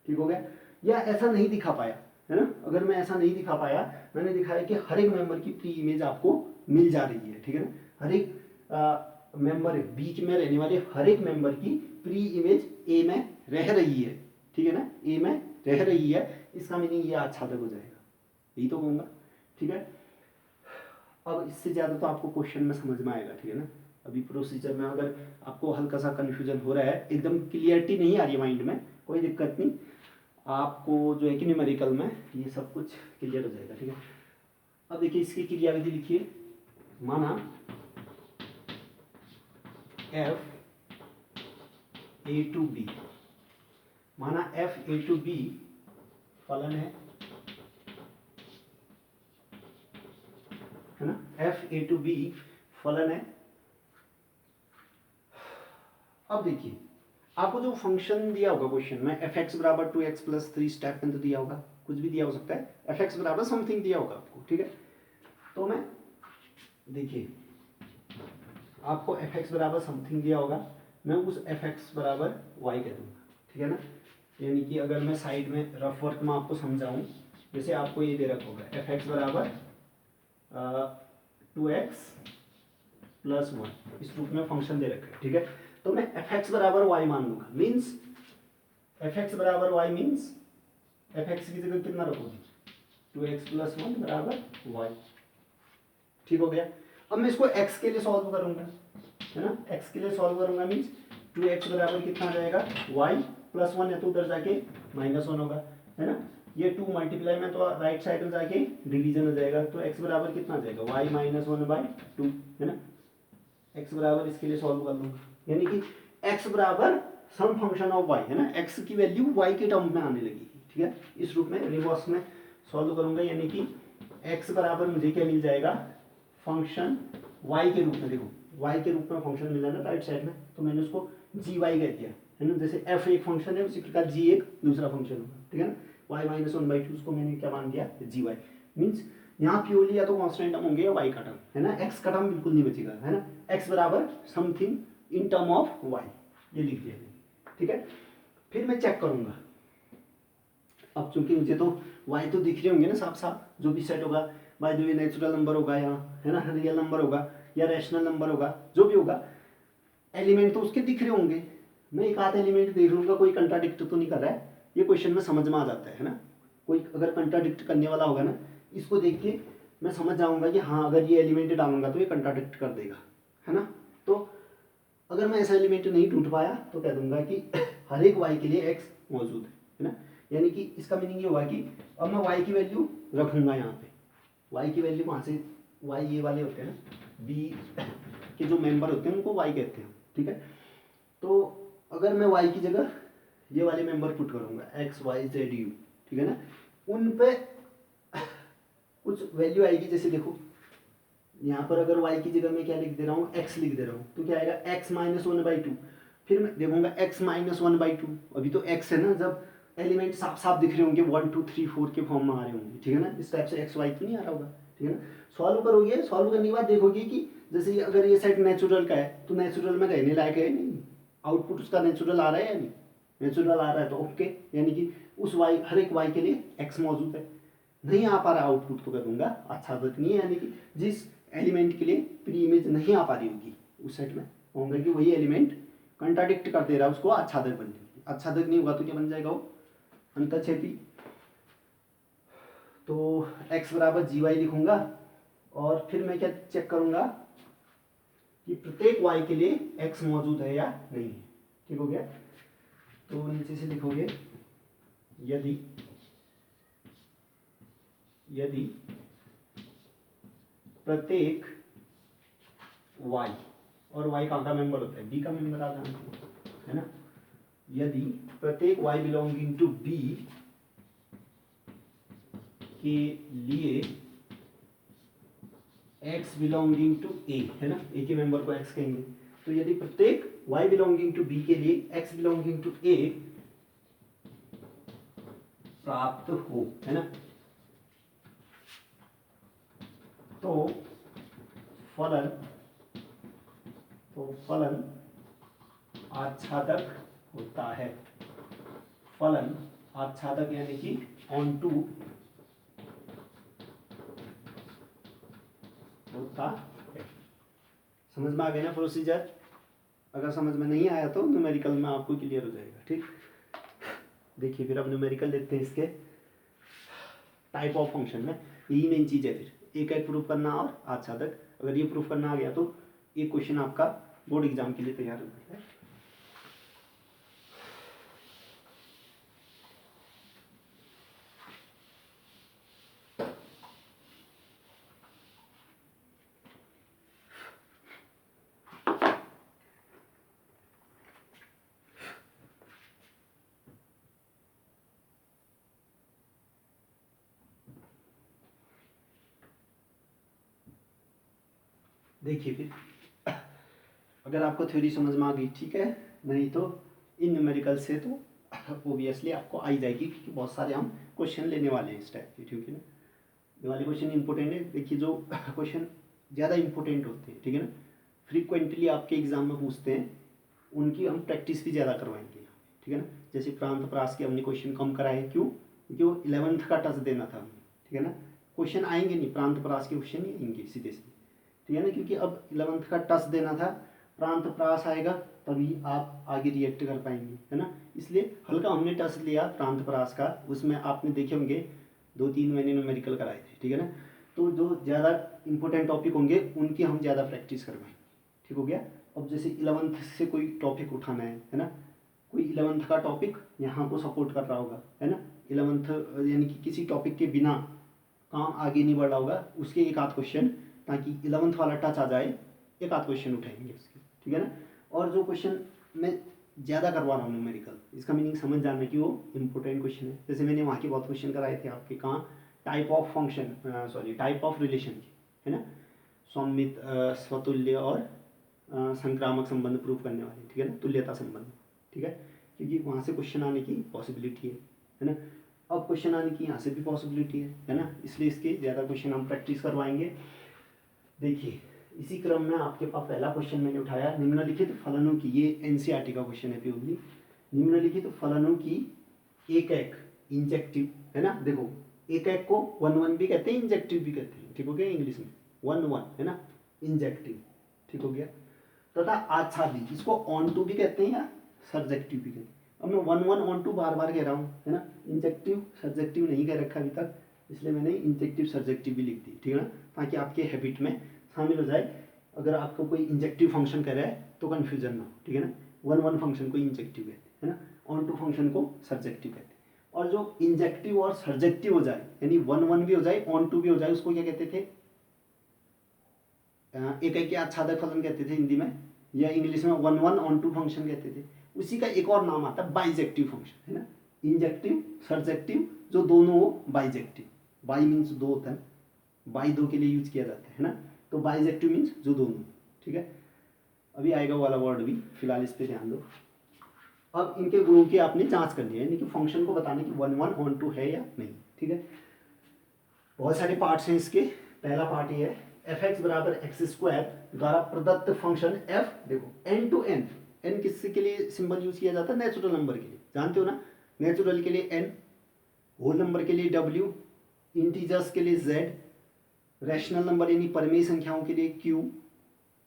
ठीक हो गया। या ऐसा नहीं दिखा पाया, है ना, अगर मैं ऐसा नहीं दिखा पाया, मैंने दिखाया कि हर एक मेंबर की प्री इमेज आपको मिल जा रही है, ठीक है ना, हर एक मेंबर बीच में रहने वाले हर एक मेंबर की प्री इमेज ए में रह रही है, ठीक है ना, ए में रह रही है, इसका मीनिंग ये आच्छादक हो जाएगा, यही तो कहूँगा, ठीक है। अब इससे ज़्यादा तो आपको क्वेश्चन में समझ में आएगा, ठीक है ना। अभी प्रोसीजर में अगर आपको हल्का सा कन्फ्यूजन हो रहा है, एकदम क्लियरिटी नहीं आ रही है माइंड में, कोई दिक्कत नहीं, आपको जो है कि न्यूमेरिकल में ये सब कुछ क्लियर हो जाएगा, ठीक है। अब देखिए इसकी क्रियाविधि लिखिए, माना एफ ए टू बी, माना एफ ए टू बी फलन है है ना, एफ ए टू बी फलन है। अब देखिए आपको जो फंक्शन दिया होगा क्वेश्चन में एफ एक्स बराबर 2x प्लस 3 स्टेप में तो दिया होगा, कुछ भी दिया हो सकता है, एफ एक्स बराबर समथिंग दिया होगा आपको, ठीक है। तो मैं देखिए आपको एफ एक्स बराबर समथिंग दिया होगा, मैं उस एफ एक्स बराबर वाई कह दूँगा, ठीक है ना। यानी कि अगर मैं साइड में रफ वर्क में आपको समझाऊँ, जैसे आपको ये दे रखा होगा एफ एक्स बराबर 2x प्लस 1, इस रूप में फंक्शन दे रखा है, ठीक है। तो मैं एफ एक्स बराबर वाई मान लूँगा, मीन्स एफ एक्स बराबर वाई मीन्स एफ एक्स की जगह कितना रखोगे 2x प्लस 1 बराबर वाई, ठीक हो गया। अब मैं इसको x के लिए सॉल्व करूंगा, है ना, x के लिए सॉल्व करूंगा मीन्स 2x बराबर कितना आ जाएगा y प्लस 1 है तो उधर जाके -1 होगा, है ना। ये 2 मल्टीप्लाई में तो राइट साइड में जाके डिवीजन हो जाएगा, तो x बराबर कितना आ जाएगा y माइनस 1/2, है ना। x बराबर इसके लिए सॉल्व कर लूंगा, यानी कि x बराबर सम फंक्शन ऑफ y, है ना, x की वैल्यू y के टर्म में आने लगी, ठीक है। इस रूप में रिवर्स में सॉल्व करूंगा, यानी कि x बराबर मुझे क्या मिल जाएगा फंक्शन y के रूप में, देखो y के रूप में फंक्शन मिला ना राइट साइड में, तो मैंने उसको gy कह दिया, है ना। जैसे f एक फंक्शन है उसी प्रकार g एक दूसरा फंक्शन होगा, ठीक है ना। y माइनस 1/2 उसको मैंने क्या मान दिया gy, मीन्स यहाँ प्योरली या तो कॉन्स्टेंट टर्म होंगे या y का टर्म, है ना, x का टर्म बिल्कुल नहीं बचेगा, है ना। x बराबर something in term of y, ये लिख दिया, ठीक है। फिर मैं चेक करूंगा, अब चूंकि मुझे तो y तो दिख रहे होंगे ना साफ साफ, जो भी सेट होगा by the way natural number होगा यहाँ, है ना, रियल नंबर होगा या रैशनल नंबर होगा, जो भी होगा एलिमेंट तो उसके दिख रहे होंगे। मैं एक आध एलिमेंट देख लूंगा कोई कंट्राडिक्ट तो नहीं कर रहा है, ये क्वेश्चन में समझ में आ जाता है ना। कोई अगर कंट्राडिक्ट करने वाला होगा ना, इसको देख के मैं समझ जाऊंगा कि हाँ अगर ये एलिमेंट डालूंगा तो ये कंट्राडिक्ट कर देगा, है ना। तो अगर मैं ऐसा एलिमेंट नहीं ढूंढ पाया तो कह दूंगा कि हर एक y के लिए x मौजूद है ना। यानी कि इसका मीनिंग ये हुआ कि अब मैं y की वैल्यू रखूंगा यहाँ पे, y की वैल्यू वहाँ से y ये वाले होते हैं ना, b के जो मेंबर होते हैं उनको y कहते हैं, ठीक है। तो अगर मैं y की जगह ये वाले मेंबर पुट करूंगा x y z u, ठीक है ना, उन पे कुछ वैल्यू आएगी। जैसे देखो यहाँ पर अगर y की जगह मैं क्या लिख दे रहा हूँ x लिख दे रहा हूँ, तो क्या आएगा x माइनस 1/2, फिर मैं देखूंगा x माइनस 1/2, अभी तो x है ना, जब एलिमेंट साफ साफ दिख रहे होंगे 1 2 3 4 के फॉर्म में आ रहे होंगे, ठीक है ना, इस टाइप से x y तो नहीं आ रहा होगा, ठीक है ना। सॉल्व करोगे, सॉल्व करने के बाद देखोगे कि जैसे अगर ये सेट नेचुरल का है तो नेचुरल में रहने लायक है नहीं, आउटपुट उसका नेचुरल आ रहा है या नहीं, नेचुरल आ रहा है तो ओके, यानी कि उस y हर एक y के लिए x मौजूद है। नहीं आ पा रहा आउटपुट तो कह दूंगा आच्छादक नहीं है, यानी कि जिस एलिमेंट के लिए प्री इमेज नहीं आ पा रही होगी उस सेट में होंगे कि वही एलिमेंट कंट्राडिक्ट कर दे रहा है, उसको आच्छादक बन जाएगी। आच्छादक नहीं होगा तो क्या बन जाएगा वो अंतःक्षेपी। तो x बराबर gy लिखूंगा और फिर मैं क्या चेक करूंगा कि प्रत्येक y के लिए x मौजूद है या नहीं, ठीक हो गया। तो नीचे से लिखोगे यदि प्रत्येक y, और y कहाँ का मेंबर होता है b का मेंबर आ जाना है ना, यदि प्रत्येक y बिलोंगिंग टू b के लिए x बिलोंगिंग टू a, है ना, a के मेंबर को x कहेंगे, तो यदि प्रत्येक y बिलोंगिंग टू b के लिए x बिलोंगिंग टू a प्राप्त हो, है ना, तो फलन आच्छादक होता है। फलन आच्छादक यानी कि ऑन टू होता है। समझ में आ गया ना प्रोसीजर? अगर समझ में नहीं आया तो न्यूमेरिकल में आपको क्लियर हो जाएगा, ठीक। देखिए फिर अब न्यूमेरिकल देखते हैं इसके टाइप ऑफ फंक्शन में। यही मेन चीज़ है, फिर एक एक प्रूफ करना और आच्छादक। अगर ये प्रूफ करना आ गया तो ये क्वेश्चन आपका बोर्ड एग्जाम के लिए तैयार हो जाता है। देखिए फिर अगर आपको थ्योरी समझ में आ गई ठीक है, नहीं तो इन न्यूमेरिकल से तो ओबियसली आपको आई जाएगी, क्योंकि बहुत सारे हम क्वेश्चन लेने वाले हैं इस टाइप के, ठीक है ना। ये वाले क्वेश्चन इंपॉर्टेंट है। देखिए जो क्वेश्चन ज़्यादा इंपॉर्टेंट होते हैं, ठीक है ना, फ्रीक्वेंटली आपके एग्जाम में पूछते हैं, उनकी हम प्रैक्टिस भी ज़्यादा करवाएंगे, ठीक है ना। जैसे प्रांत प्रास के हमने क्वेश्चन कम कराए, क्यों? क्योंकि वो 11th का टच देना था हमें, ठीक है ना। क्वेश्चन आएंगे नहीं, प्रांत प्रास के क्वेश्चन नहीं आएंगे सीधे सीधे, ठीक है ना, क्योंकि अब 11th का टच देना था, प्रांत प्रास आएगा तभी आप आगे रिएक्ट कर पाएंगे, है ना। इसलिए हल्का हमने टच लिया प्रांत प्रास का, उसमें आपने देखे होंगे 2-3 महीने न्यूमेरिकल कराए थे, ठीक है ना। तो जो ज़्यादा इंपॉर्टेंट टॉपिक होंगे उनकी हम ज़्यादा प्रैक्टिस करवाएंगे, ठीक हो गया। अब जैसे 11th से कोई टॉपिक उठाना है ना, कोई 11th का टॉपिक यहाँ को सपोर्ट कर रहा होगा, है ना। 11th यानी कि किसी टॉपिक के बिना काम आगे नहीं बढ़ रहा होगा, उसके एक आध क्वेश्चन, ताकि 11th वाला टच आ जाए, एक आध क्वेश्चन उठाएंगे उसके, ठीक है ना। और जो क्वेश्चन मैं ज़्यादा करवा रहा हूँ न्यूमेरिकल, इसका मीनिंग समझ जाना कि वो इंपॉर्टेंट क्वेश्चन है। जैसे मैंने वहाँ के बहुत क्वेश्चन कराए थे आपके, कहाँ, type of function, sorry type of relation के, है ना, सममित, स्वतुल्य और संक्रामक संबंध प्रूव करने वाले, ठीक है ना, तुल्यता संबंध, ठीक है, क्योंकि वहाँ से क्वेश्चन आने की पॉसिबिलिटी है ना। अब क्वेश्चन आने की यहाँ से भी पॉसिबिलिटी है ना, इसलिए इसके ज़्यादा क्वेश्चन हम प्रैक्टिस करवाएंगे। देखिए इसी क्रम में आपके पास पहला क्वेश्चन मैंने उठाया, निम्नलिखित फलनों की, ये एनसीईआरटी का क्वेश्चन है प्योरली, निम्नलिखित फलनों की एक एक इंजेक्टिव, है ना। देखो एक एक को 1-1 भी कहते हैं, इंजेक्टिव भी कहते हैं, ठीक हो गया, इंग्लिश में 1-1 है ना, इंजेक्टिव, ठीक हो गया। तथा आच्छादित, इसको ऑन टू भी कहते हैं या सर्जेक्टिव भी कहते हैं। अब मैं 1-1 ऑन टू बार बार कह रहा हूँ, है ना, इंजेक्टिव सर्जेक्टिव नहीं कह रखा अभी तक, इसलिए मैंने इंजेक्टिव सर्जेक्टिव भी लिख दी, ठीक है ना, ताकि आपके हैबिट में शामिल हो जाए। अगर आपको कोई इंजेक्टिव फंक्शन कह रहा है तो कन्फ्यूजन ना हो, ठीक है ना। 1-1 फंक्शन को इंजेक्टिव कहते हैं, है ना, ऑन टू फंक्शन को सर्जेक्टिव कहते हैं। और जो इंजेक्टिव और सर्जेक्टिव हो जाए, यानी 1-1 भी हो जाए, ऑन टू भी हो जाए, उसको क्या कहते थे? एक एक के आच्छादक फलन कहते थे हिंदी में, या इंग्लिश में 1-1 ऑन टू फंक्शन कहते थे। उसी का एक और नाम आता है बाइजेक्टिव फंक्शन, है ना, इंजेक्टिव सर्जेक्टिव जो दोनों हो, बाइजेक्टिव, बाई मीन्स दो होता है, बाई दो के लिए यूज किया जाता है ना, तो बाइजेक्टिव मीन्स जो दोनों, ठीक है। अभी आएगा वाला वर्ड भी, फिलहाल इस पे ध्यान दो। अब इनके गुणों की आपने जांच करनी है, यानी कि फंक्शन को बताना कि 1-1 ऑन टू है या नहीं, ठीक है। बहुत सारे पार्ट्स हैं इसके। पहला पार्ट ये है, f(x) बराबर x² द्वारा प्रदत्त फंक्शन f, देखो n टू n, n किसके के लिए सिंबल यूज किया जाता है? नेचुरल नंबर के लिए, जानते हो ना, नेचुरल के लिए n, होल नंबर के लिए w, इंटीजर्स के लिए z, रैशनल नंबर यानी परमेय संख्याओं के लिए q,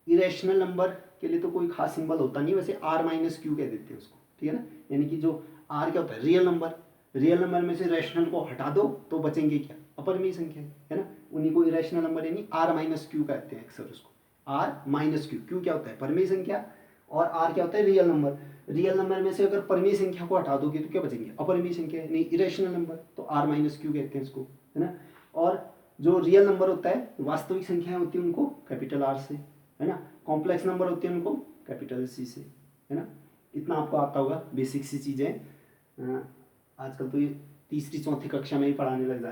इरेशनल नंबर के लिए तो कोई खास सिंबल होता नहीं, वैसे r-q कह देते हैं उसको, ठीक है ना। यानी कि जो r क्या होता है? रियल नंबर, रियल नंबर में से रैशनल को हटा दो तो बचेंगे क्या? अपरिमेय संख्या, है ना, उन्हीं को इरेशनल नंबर यानी r-q कहते हैं अक्सर उसको, r-q, q क्या होता है? परमेय संख्या, और r क्या होता है? Real number. रियल नंबर में से अगर परमेय संख्या को हटा दोगे तो क्या बचेंगे? अपरिमेय संख्या यानी इरेशनल नंबर, तो r-q कहते हैं इसको, है ना। और जो रियल नंबर होता है, वास्तविक संख्याएं होती हैं उनको कैपिटल R से, है ना, कॉम्प्लेक्स नंबर होते हैं उनको कैपिटल C से, है ना। इतना आपको आता होगा, बेसिक सी चीज़ें। आजकल तो ये तीसरी चौथी कक्षा में ही पढ़ाने लग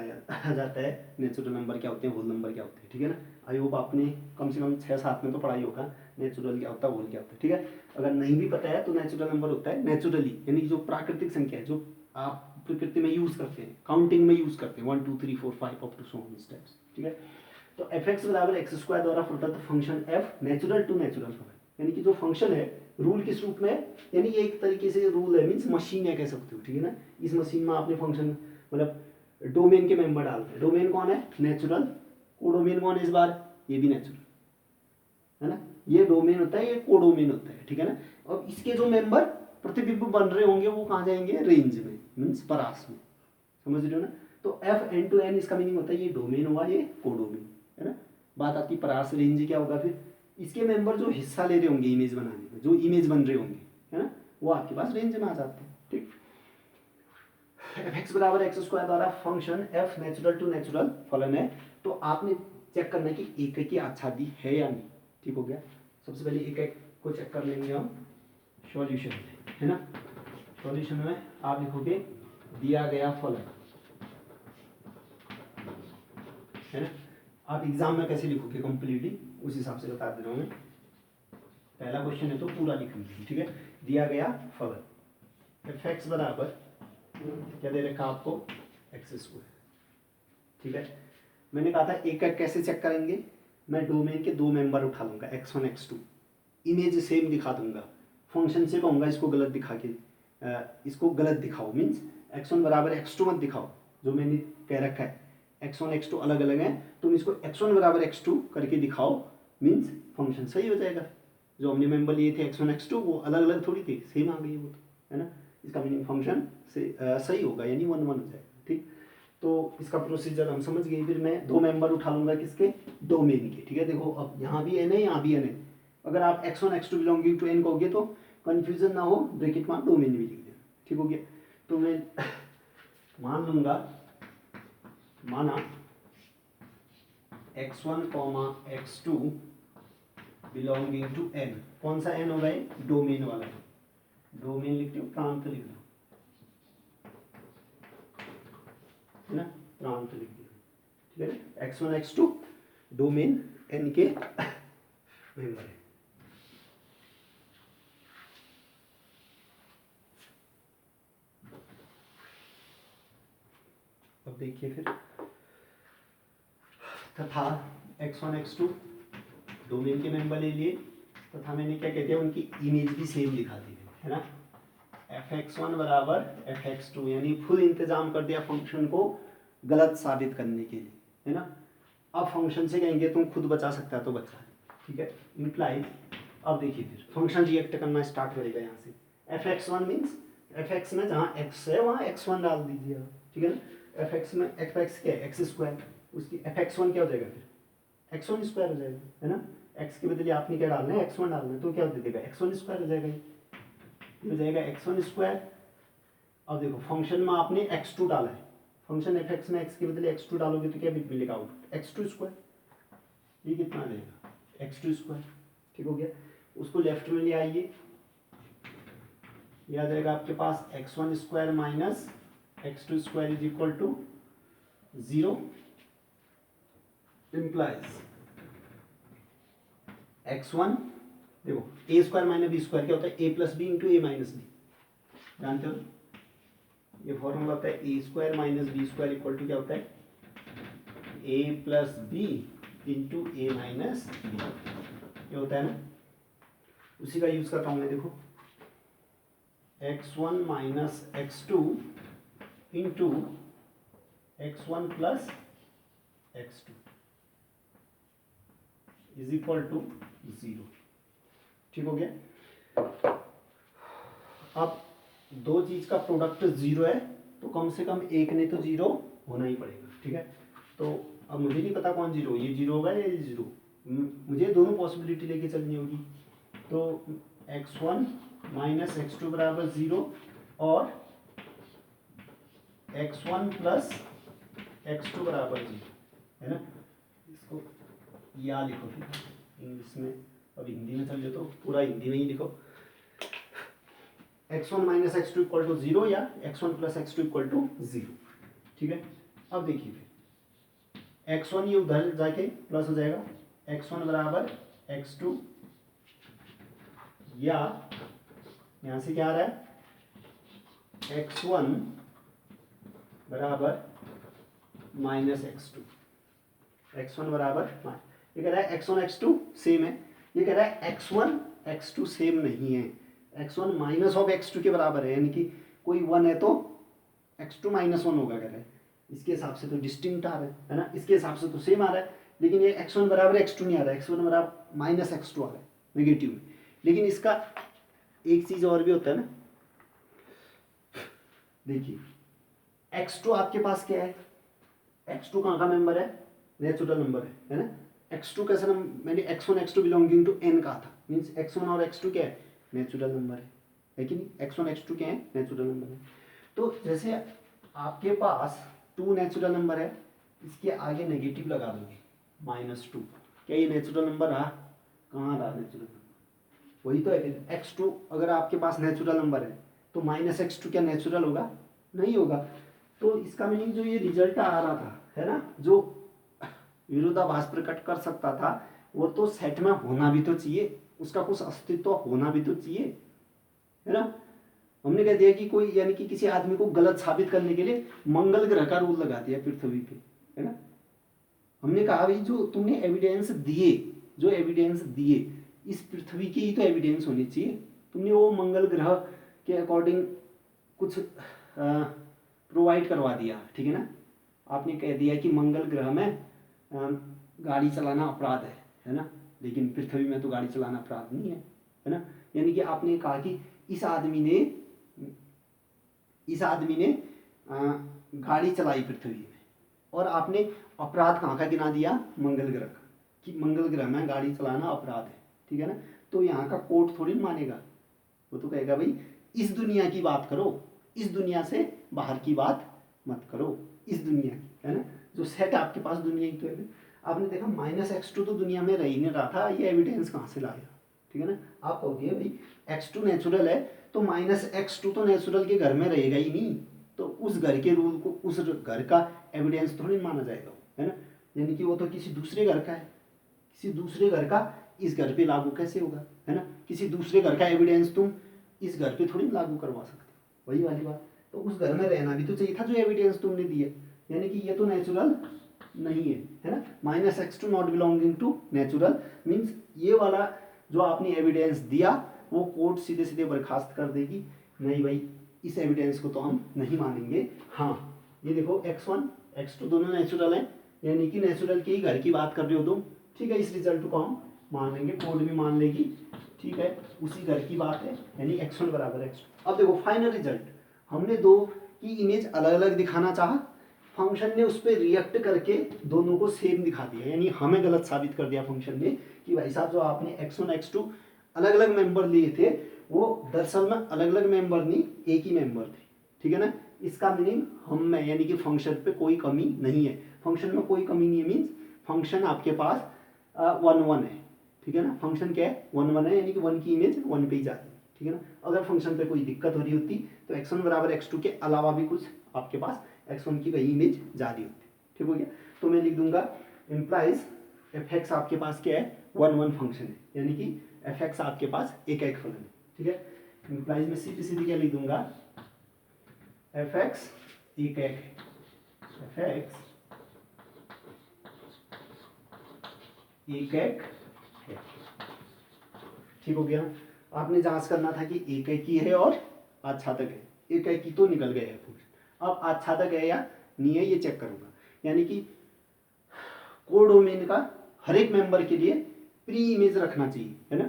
जाता है, नेचुरल नंबर क्या होते हैं, होल नंबर क्या होते हैं, ठीक है ना। आई होप आपने कम से कम 6-7 में तो पढ़ाई होगा, नेचुरल क्या होता है, होल क्या होता है, ठीक है। अगर नहीं भी पता है तो नेचुरल नंबर होता है नेचुरली, यानी जो प्राकृतिक संख्या है, जो आप प्रकृति में यूज करते हैं, काउंटिंग में यूज करते हैं, 1 2 3 4 5 up to so many steps, ठीक है। तो f(x) बराबर x² द्वारा प्रदत्त function f natural to natural function, यानी कि जो फंक्शन है रूल किस रूप में, यानी ये एक तरीके से रूल है, मीन्स मशीन है कह सकते हो, ठीक है ना। इस मशीन में आपने फंक्शन मतलब डोमेन के मेंबर डालते हैं। डोमेन कौन है? नेचुरल। कोडोमेन कौन है इस बार? ये भी नेचुरल, है ना। ये डोमेन होता है, ये कोडोमेन होता है, ठीक है ना। अब इसके जो मेंबर प्रतिबिंब बन रहे होंगे वो कहाँ जाएंगे? रेंज में, मीन्स परास में, समझ रहे हो ना। तो f n to n इसका मीनिंग होता है ये डोमेन हुआ, ये कोडोमेन, है ना। बात आती परास, रेंज क्या होगा फिर? इसके मेंबर जो हिस्सा ले रहे होंगे इमेज बनाने में, जो इमेज बन रहे होंगे, है ना, वो आपके पास रेंज में आ जाते हैं, ठीक। f(x) बराबर x² द्वारा function f natural to natural फलन है, तो आपने चेक करना है कि एक की आच्छादी है या नहीं, ठीक हो गया। सबसे पहले एक एक को चेक कर लेंगे हम सॉल्यूशन में, है ना। सॉल्यूशन में आप लिखोगे दिया गया फलन, है ना। आप एग्जाम में कैसे लिखोगे कंप्लीटली उस हिसाब से बता दे रहा हूँ मैं। पहला क्वेश्चन है तो पूरा लिख लीजिए, ठीक है। दिया गया फलन एफ एक्स बराबर क्या दे रखा आपको, एक्स स्क्वायर, ठीक है। मैंने कहा था एक एक कैसे चेक करेंगे, मैं डोमेन के दो मेंबर उठा लूँगा x1 x2, इमेज सेम दिखा दूंगा, फंक्शन से कहूँगा इसको गलत दिखा के इसको गलत दिखाओ, मीन्स x1 बराबर x2 मत दिखाओ, जो मैंने कह रखा है x1 x2 अलग अलग है, तुम इसको x1 बराबर x2 करके दिखाओ, मीन्स फंक्शन सही हो जाएगा। जो हमने मेंबर लिए थे x1 x2 वो अलग अलग थोड़ी थे, सेम आ गई वो तो, है ना। इसका मीनिंग फंक्शन से सही होगा, यानी 1 1 हो जाएगा, ठीक। तो इसका प्रोसीजर हम समझ गए। फिर मैं दो मेंबर उठा लूँगा किसके, डोमेन के, ठीक है। देखो अब यहाँ भी n है, यहाँ भी n है, अगर आप x1 x2 belonging to n कहोगे तो कन्फ्यूजन ना हो, ब्रैकेट में डोमेन भी लिख देना, ठीक हो गया। तो मैं मान लूँगा, माना x1 x2 belonging to n, कौन सा n होगा, डोमेन वाला, डोमेन लिखते हो प्रांत लिख दो, है ना, प्रांत लिख दिया, ठीक है। x1 x2 डोमेन n के मेंबर है। अब देखिए फिर, तथा x1 x2 डोमेन के मेंबर ले लिए, तथा मैंने क्या कहते हैं उनकी इमेज भी सेम दिखा दी है ना, fx1 बराबर fx2, यानी फुल इंतजाम कर दिया फंक्शन को गलत साबित करने के लिए, है ना। अब फंक्शन से कहेंगे तुम खुद बचा सकता है तो बचा है, ठीक है, इम्प्लाइज। अब देखिए फिर फंक्शन रिएक्ट करना स्टार्ट करेगा यहाँ से, fx1 मीन्स fx में जहाँ x है वहाँ x1 डाल दीजिए, ठीक है ना। fx में fx क्या है, x स्क्वायर, उसकी fx1 क्या हो जाएगा फिर, x1 स्क्वायर हो जाएगा, है ना। x के बदले आपने क्या डालना है, x1 डालना है, तो क्या दे देगा, x1 स्क्वायर हो जाएगा, ये हो जाएगा x1 स्क्वायर। अब देखो फंक्शन में आपने x2 डाला है, फंक्शन fx में x के बदले x2 डालोगे तो क्या मिलेगा आउटपुट, x2 स्क्वायर, ये कितना आ जाएगा, x2 स्क्वायर, ठीक हो गया। उसको लेफ्ट में ले आइए, ये आ जाएगा आपके पास x1 square minus x2 square is equal to 0, implies x1, देखो a square minus B square क्या होता है, a plus B into A minus B, जानते हो ये फॉर्मूला होता है, A square minus B square equal to क्या होता है, a plus B into A minus B, ये होता है ना। उसी का यूज करता हूँ मैं, देखो x1 minus x2 into x1 plus x2 is equal to 0, ठीक हो गया। अब दो चीज का प्रोडक्ट 0 है तो कम से कम एक ने तो 0 होना ही पड़ेगा, ठीक है। तो अब मुझे नहीं पता कौन 0, ये 0 होगा या ये 0, मुझे दोनों पॉसिबिलिटी लेके चलनी होगी। तो x1 माइनस x2 बराबर 0 और x1 प्लस x2 बराबर 0, है ना। इसको या लिखो फिर इंग्लिश में, अब हिंदी में समझो तो पूरा हिंदी में ही लिखो, x1 minus x2 equal to 0 या x1 plus x2 equal to 0, ठीक है। अब देखिए फिर x1 ये उधर जाके प्लस हो जाएगा, x1 बराबर x2, या यहाँ से क्या आ रहा है, x1 बराबर माइनस x2, x1 बराबर, ये कह रहा है x1 x2 सेम है, ये कह रहा है x1 x2 सेम नहीं है, x1 माइनस ऑफ x2 के बराबर है, यानी कि कोई 1 है तो x2 माइनस 1 होगा, कह रहा है। इसके हिसाब से तो डिस्टिंक्ट आ रहा है ना, इसके हिसाब से तो सेम आ रहा है, लेकिन ये x1 बराबर x2 नहीं आ रहा है, x1 बराबर माइनस x2 आ रहा है नेगेटिव में। लेकिन इसका एक चीज और भी होता है ना, देखिए x2 आपके पास क्या है, x2 कहाँ का मेंबर है, नेचुरल नंबर है ना। x2 कैसा नंबर, मैंने x1 x2 belonging to n कहा था, मीन्स x1 और x2 क्या है, नेचुरल नंबर है कि नहीं, x1 x2 क्या है, नेचुरल नंबर है। तो जैसे आपके पास 2 नेचुरल नंबर है, इसके आगे नेगेटिव लगा दोगे -2, क्या ये नेचुरल नंबर रहा, कहाँ रहा नेचुरल नंबर, वही तो है। x2 अगर आपके पास नेचुरल नंबर है तो -x2 क्या नेचुरल होगा, नहीं होगा। तो इसका मीनिंग जो ये रिजल्ट आ रहा था, है ना, जो विरोधाभास प्रकट कर सकता था, वो तो सेट में होना भी तो चाहिए, उसका कुछ अस्तित्व होना भी तो चाहिए, है ना। हमने कह दिया कि कोई यानी कि किसी आदमी को गलत साबित करने के लिए मंगल ग्रह का रूल लगा दिया पृथ्वी पे, है ना। हमने कहा भाई जो तुमने एविडेंस दिए, जो एविडेंस दिए इस पृथ्वी की ही तो एविडेंस होनी चाहिए। तुमने वो मंगल ग्रह के अकॉर्डिंग कुछ प्रोवाइड करवा दिया, ठीक है ना। आपने कह दिया कि मंगल ग्रह में गाड़ी चलाना अपराध है ना, लेकिन पृथ्वी में तो गाड़ी चलाना अपराध नहीं है ना। यानी कि आपने कहा कि इस आदमी ने गाड़ी चलाई पृथ्वी में, और आपने अपराध कहाँ का गिना दिया, मंगल ग्रह का, कि मंगल ग्रह में गाड़ी चलाना अपराध है, ठीक है ना। तो यहाँ का कोर्ट थोड़ी मानेगा, वो तो कहेगा भाई इस दुनिया की बात करो, इस दुनिया से बाहर की बात मत करो, इस दुनिया की, है ना। जो सेट आपके पास दुनिया की तो है। आपने देखा -x2 तो दुनिया में रह ही नहीं रहा था, ये एविडेंस कहाँ से लाया, ठीक है ना। आप कहोगे भाई x2 नेचुरल है तो -x2 तो नेचुरल के घर में रहेगा ही नहीं, तो उस घर के रूल को, उस घर का एविडेंस थोड़ी माना जाएगा, है ना। यानी कि वो तो किसी दूसरे घर का है, किसी दूसरे घर का इस घर पे लागू कैसे होगा, है ना। किसी दूसरे घर का एविडेंस तुम इस घर पे थोड़ी लागू करवा सकते हो, वही वाली बात। तो उस घर में रहना भी तो चाहिए था जो एविडेंस तुमने दिया, यानी कि ये तो नेचुरल नहीं है ना। -x2 not belonging to natural means ये वाला जो आपने एविडेंस दिया वो कोर्ट सीधे सीधे बर्खास्त कर देगी, नहीं भाई इस एविडेंस को तो हम नहीं मानेंगे। हाँ ये देखो x1 x2 दोनों नेचुरल हैं, यानी कि नेचुरल के ही घर की बात कर रहे हो तुम, ठीक है। इस रिजल्ट को हम मान लेंगे, कोर्ट भी मान लेगी, ठीक है, उसी घर की बात है, यानी x1 बराबर x2। अब देखो फाइनल रिजल्ट, हमने दो की इमेज अलग अलग दिखाना चाहा, फंक्शन ने उस पर रिएक्ट करके दोनों को सेम दिखा दिया, यानी हमें गलत साबित कर दिया फंक्शन ने कि भाई साहब जो आपने x1 x2 अलग अलग मेंबर लिए थे वो दरअसल में अलग अलग मेंबर नहीं, एक ही मेंबर थे, ठीक है ना। इसका मीनिंग हम में यानी कि फंक्शन पे कोई कमी नहीं है, फंक्शन में कोई कमी नहीं है मीन्स फंक्शन आपके पास 1 1 है, ठीक है ना। फंक्शन क्या है 1 1 है, यानी कि 1 की इमेज 1 पे ही जाती है, ठीक है ना। अगर फंक्शन पे कोई दिक्कत हो रही होती तो x1 बराबर x2 के अलावा भी कुछ आपके पास x1 की वही इमेज जा रही होती, ठीक हो गया। तो मैं लिख दूंगा इम्प्लाइज f(x) आपके पास क्या है 1 1 फंक्शन है, यानी कि f(x) आपके पास एक एक फलन है, ठीक है। इम्प्लाइज में सीधी सीधी क्या लिख दूंगा f(x) एक एक है, f(x) एक एक है, ठीक हो गया। आपने जांच करना था कि एक एक ही है और आच्छादक है, एक एक ही तो निकल गया है फंक्शन, अब आच्छादक है या नहीं है ये चेक करूंगा, यानी कि कोडोमेन का हर एक मेंबर के लिए प्री इमेज रखना चाहिए, है ना।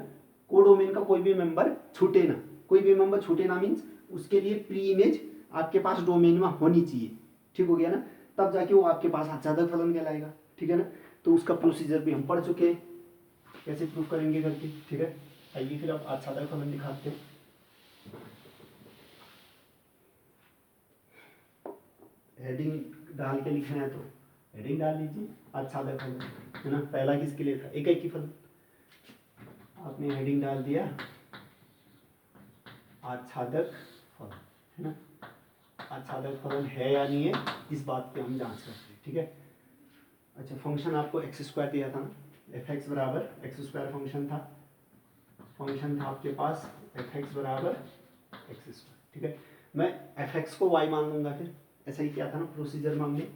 कोडोमेन का कोई भी मेंबर छूटे ना, कोई भी मेंबर छूटे ना मीन्स उसके लिए प्री इमेज आपके पास डोमेन में होनी चाहिए, ठीक हो गया ना। तब जाके वो आपके पास आच्छादक फलन कहलाएगा, ठीक है ना। तो उसका प्रोसीजर भी हम पढ़ चुके हैं, कैसे प्रूव करेंगे करके, ठीक है। आइए फिर अब आच्छादक फलन दिखाते हैं। हेडिंग डाल के लिखना है तो हेडिंग डाल लीजिए आच्छादक फलन, है ना। पहला किसके लिए था एक एक की फलन, आपने हेडिंग डाल दिया आच्छादक फलन, है ना। आच्छादक फलन है या नहीं है इस बात पे हम जांच करते हैं, ठीक है। अच्छा फंक्शन आपको x² दिया था ना, f(x) बराबर x² फंक्शन था आपके पास f(x) बराबर x², ठीक है। मैं f(x) को y मान लूंगा, फिर ऐसा ही किया था ना प्रोसीजर में हमने,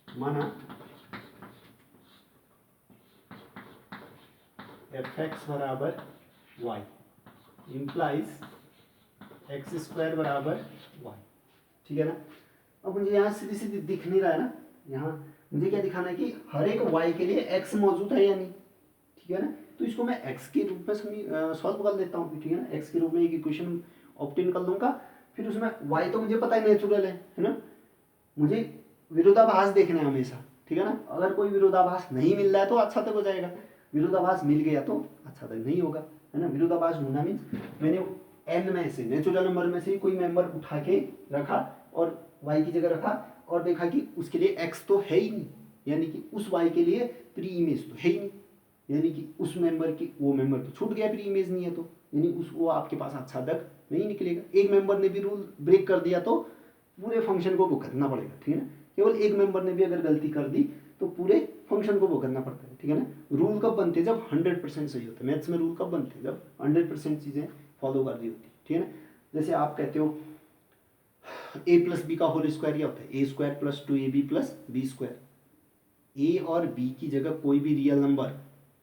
माना f(x) बराबर y इम्प्लाइज x² बराबर y, ठीक है ना। अब मुझे यहाँ सीधी सीधी दिख नहीं रहा है ना, यहाँ मुझे क्या दिखाना है कि हर एक y के लिए x मौजूद है या नहीं, ठीक है ना। तो इसको मैं x के रूप में सॉल्व कर लेता हूँ, ठीक है ना। x के रूप में एक इक्वेशन ऑब्टेन कर लूँगा, फिर उसमें y तो मुझे पता है नेचुरल है ना। मुझे विरोधाभास देखना है हमेशा, ठीक है ना। अगर कोई विरोधाभास नहीं मिल रहा है तो अच्छा तक हो जाएगा, विरोधाभास मिल गया तो अच्छा तक नहीं होगा, है ना। विरोधाभास ढूंढना मीन्स मैंने n में से नेचुरल नंबर में से कोई मेंबर उठा के रखा और y की जगह रखा और देखा कि उसके लिए x तो है ही नहीं, यानी कि उस y के लिए प्री इमेज तो है ही नहीं, यानी कि उस मेंबर की वो मेंबर तो छूट गया, प्री इमेज नहीं है तो यानी उस वो आपके पास आच्छादक नहीं निकलेगा। एक मेंबर ने भी रूल ब्रेक कर दिया तो पूरे फंक्शन को भुगतना पड़ेगा, ठीक है ना। केवल एक मेंबर ने भी अगर गलती कर दी तो पूरे फंक्शन को वो करना पड़ता है, ठीक है ना। रूल कब बनते हैं, जब 100% सही होता है। मैथ्स में रूल कब बनते हैं, जब 100% चीज़ें फॉलो कर रही होती है, ठीक है ना। जैसे आप कहते हो a प्लस बी का होल स्क्वायर क्या होता है, a square plus 2ab plus B square. A और बी की जगह कोई भी रियल नंबर,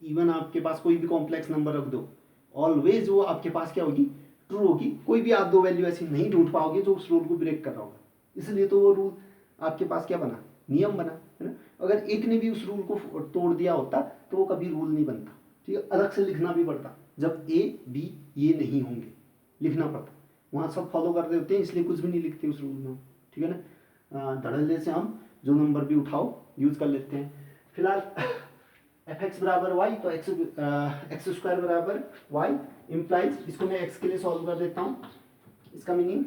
इवन आपके पास कोई भी कॉम्प्लेक्स नंबर रख दो, ऑलवेज वो आपके पास क्या होगी, ट्रू होगी। कोई भी आप दो वैल्यू ऐसी नहीं ढूंढ पाओगे जो उस रूल को ब्रेक कर रहा होगा। इसलिए तो वो रूल आपके पास क्या बना, नियम बना, है ना। अगर एक ने भी उस रूल को तोड़ दिया होता तो वो कभी रूल नहीं बनता, ठीक है। अलग से लिखना भी पड़ता, जब ए बी ये नहीं होंगे लिखना पड़ता। वहाँ सब फॉलो कर रहे होते हैं इसलिए कुछ भी नहीं लिखते उस रूल में, ठीक है ना। धड़ल्ले से हम जो नंबर भी उठाओ यूज कर लेते हैं। फिलहाल एफ एक्स बराबर वाई, तो एक्स स्क्वायर बराबर वाई इम्प्लाइज, इसको मैं एक्स के लिए सॉल्व कर देता हूँ। इसका मीनिंग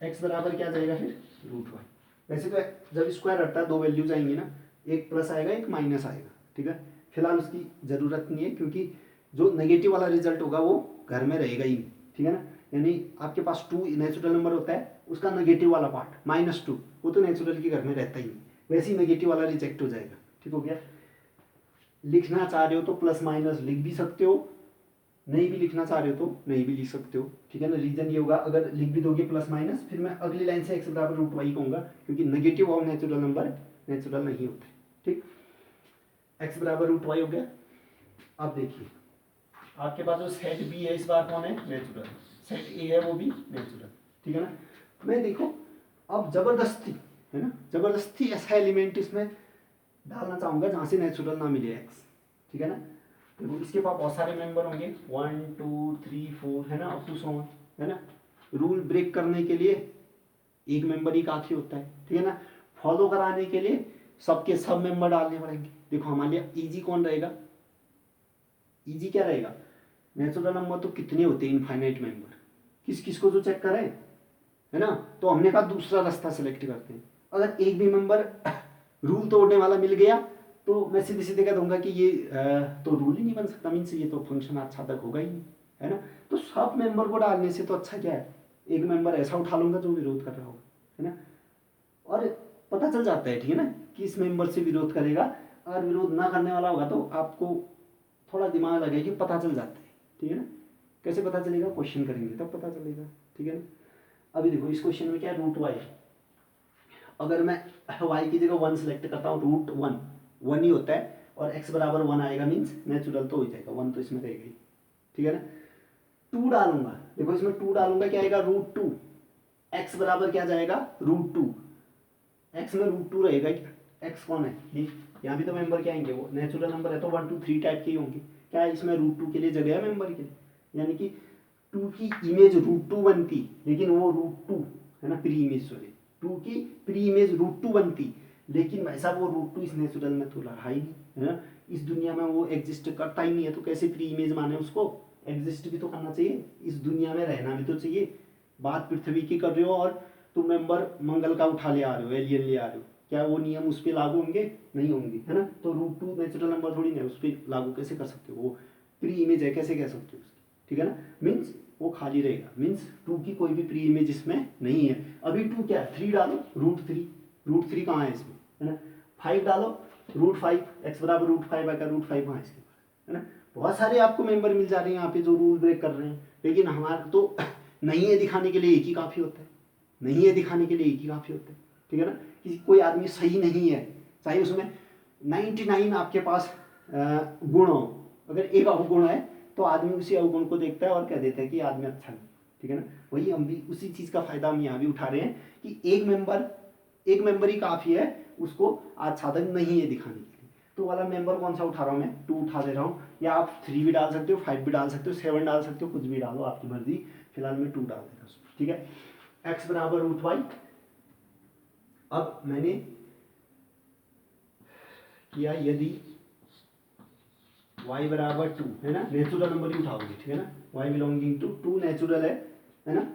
एक्स बराबर क्या जाएगा फिर, रूट वाई। वैसे तो जब स्क्वायर हटता है दो वैल्यूज आएंगी ना, एक प्लस आएगा एक माइनस आएगा, ठीक है। फिलहाल उसकी ज़रूरत नहीं है क्योंकि जो नेगेटिव वाला रिजल्ट होगा वो घर में रहेगा ही, ठीक है ना। यानी आपके पास 2 नेचुरल नंबर होता है, उसका नेगेटिव वाला पार्ट -2 वो तो नेचुरल के घर में रहता ही नहीं, वैसे ही नेगेटिव वाला रिजेक्ट हो जाएगा, ठीक हो गया। लिखना चाह रहे हो तो प्लस माइनस लिख भी सकते हो, नहीं भी लिखना चाह रहे हो तो नहीं भी लिख सकते हो, ठीक है ना। रीजन ये होगा, अगर लिख भी दोगे प्लस माइनस, फिर मैं अगली लाइन से एक्स बराबर रूट वाई कहूँगा, क्योंकि नेगेटिव और नेचुरल नंबर नेचुरल नहीं होते, ठीक। एक्स बराबर रूट वाई हो गया। अब देखिए आपके पास जो सेट बी है इस बार कौन है, नेचुरल। सेट ए है वो भी नेचुरल, ठीक है ना। मैं देखो अब जबरदस्ती, है ना, जबरदस्ती ऐसा एलिमेंट इसमें डालना चाहूँगा जहाँ से नेचुरल ना मिले एक्स, ठीक है ना। देखो इसके पास बहुत सारे मेंबर होंगे 1 2 3 4, है ना, अप टू 100, है ना। रूल ब्रेक करने के लिए एक मेंबर ही काफ़ी होता है, ठीक है ना। फॉलो कराने के लिए सबके सब मेंबर डालने पड़ेंगे। देखो हमारे लिए इजी कौन रहेगा, इजी क्या रहेगा, नेचुरल नंबर तो कितने होते हैं, इनफाइनाइट मेंबर, किस किस को जो चेक करें, है ना। तो हमने कहा दूसरा रास्ता सेलेक्ट करते हैं। अगर एक भी मेंबर रूल तोड़ने वाला मिल गया तो मैं सीधे सीधे कह दूंगा कि ये तो रूल ही नहीं बन सकता, मीन्स ये तो फंक्शन अच्छा तक होगा ही नहीं, है ना। तो सब मेंबर को डालने से तो अच्छा क्या है, एक मेंबर ऐसा उठा लूंगा जो विरोध कर रहा होगा, है ना। और पता चल जाता है, ठीक है ना, कि इस मेंबर से विरोध करेगा। अगर विरोध ना करने वाला होगा तो आपको थोड़ा दिमाग लगे कि पता चल जाता है, ठीक है ना। कैसे पता चलेगा, क्वेश्चन करेंगे तब पता चलेगा, ठीक है ना। अभी देखो इस क्वेश्चन में क्या है, रूट वाई। अगर मैं y की जगह 1 सेलेक्ट करता हूँ, रूट 1 ही होता है, और x बराबर 1 आएगा, मीन्स नेचुरल तो हो जाएगा, 1 तो इसमें रहेगा ही, ठीक है ना। 2 डालूंगा, देखो इसमें 2 डालूंगा क्या आएगा, रूट 2। x बराबर क्या जाएगा, रूट 2। x में रूट 2 रहेगा, x कौन है ये, यहाँ भी तो मेंबर क्या आएंगे, वो नेचुरल नंबर है तो 1 2 3 टाइप के ही होंगे। क्या है इसमें रूट 2 के लिए जगह है मेंबर के लिए, यानी कि 2 की इमेज रूट 2 बनती, लेकिन वो रूट 2 है ना, प्री इमेज, सॉरी 2 की प्री इमेज रूट 2 बनती, लेकिन वैसा वो रूट 2 इस नेचुरल में तो रहा ही नहीं, है ना। इस दुनिया में वो एग्जिस्ट करता ही नहीं है, तो कैसे प्री इमेज माने उसको, एग्जिस्ट भी तो करना चाहिए, इस दुनिया में रहना भी तो चाहिए। बात पृथ्वी की कर रहे हो और तुम मेंबर मंगल का उठा ले आ रहे हो, एलियन ले आ रहे हो, क्या वो नियम उस पर लागू होंगे, नहीं होंगे, है ना। तो रूट 2 नेचुरल नंबर थोड़ी ना, उस पर लागू कैसे कर सकते हो, वो प्री इमेज है, कैसे कह सकते हो उसकी, ठीक है ना। मीन्स वो खाली रहेगा, मीन्स 2 की कोई भी प्री इमेज इसमें नहीं है। अभी 2 क्या है, 3 डालो, रूट 3 कहाँ है इसमें, है ना। 5 डालो, रूट 5, एक्स बराबर रूट 5 आएगा, रूट 5 कहाँ है इसके पास, है ना। बहुत सारे आपको मेंबर मिल जा रहे हैं यहाँ पे जो रूल ब्रेक कर रहे हैं, लेकिन हमारा तो नहीं है दिखाने के लिए एक ही काफ़ी होता है, नहीं है दिखाने के लिए एक ही काफ़ी होता है, ठीक है ना। कि कोई आदमी सही नहीं है, चाहे उसमें 99 आपके पास गुण हो, अगर एक अवगुण है तो आदमी उसी अवगुण को देखता है और कह देता है कि आदमी अच्छा नहीं, ठीक है ना। वही हम भी उसी चीज़ का फायदा हम यहाँ भी उठा रहे हैं कि एक मेंबर ही काफ़ी है उसको आच्छादन नहीं है दिखाने के लिए। तो वाला मेंबर कौन सा उठा रहा हूँ मैं, 2 उठा दे रहा हूँ, या आप 3 भी डाल सकते हो, 5 भी डाल सकते हो, 7 डाल सकते हो, कुछ भी डालो आपकी मर्जी। फिलहाल मैं 2 डाल दे रहा हूँ, ठीक है। एक्स बराबर रूट वाई। अब मैंने किया यदि y बराबर 2, है ना, नेचुरल नंबर ही उठाओगे, ठीक है ना, y बिलोंगिंग टू 2 नेचुरल है ना।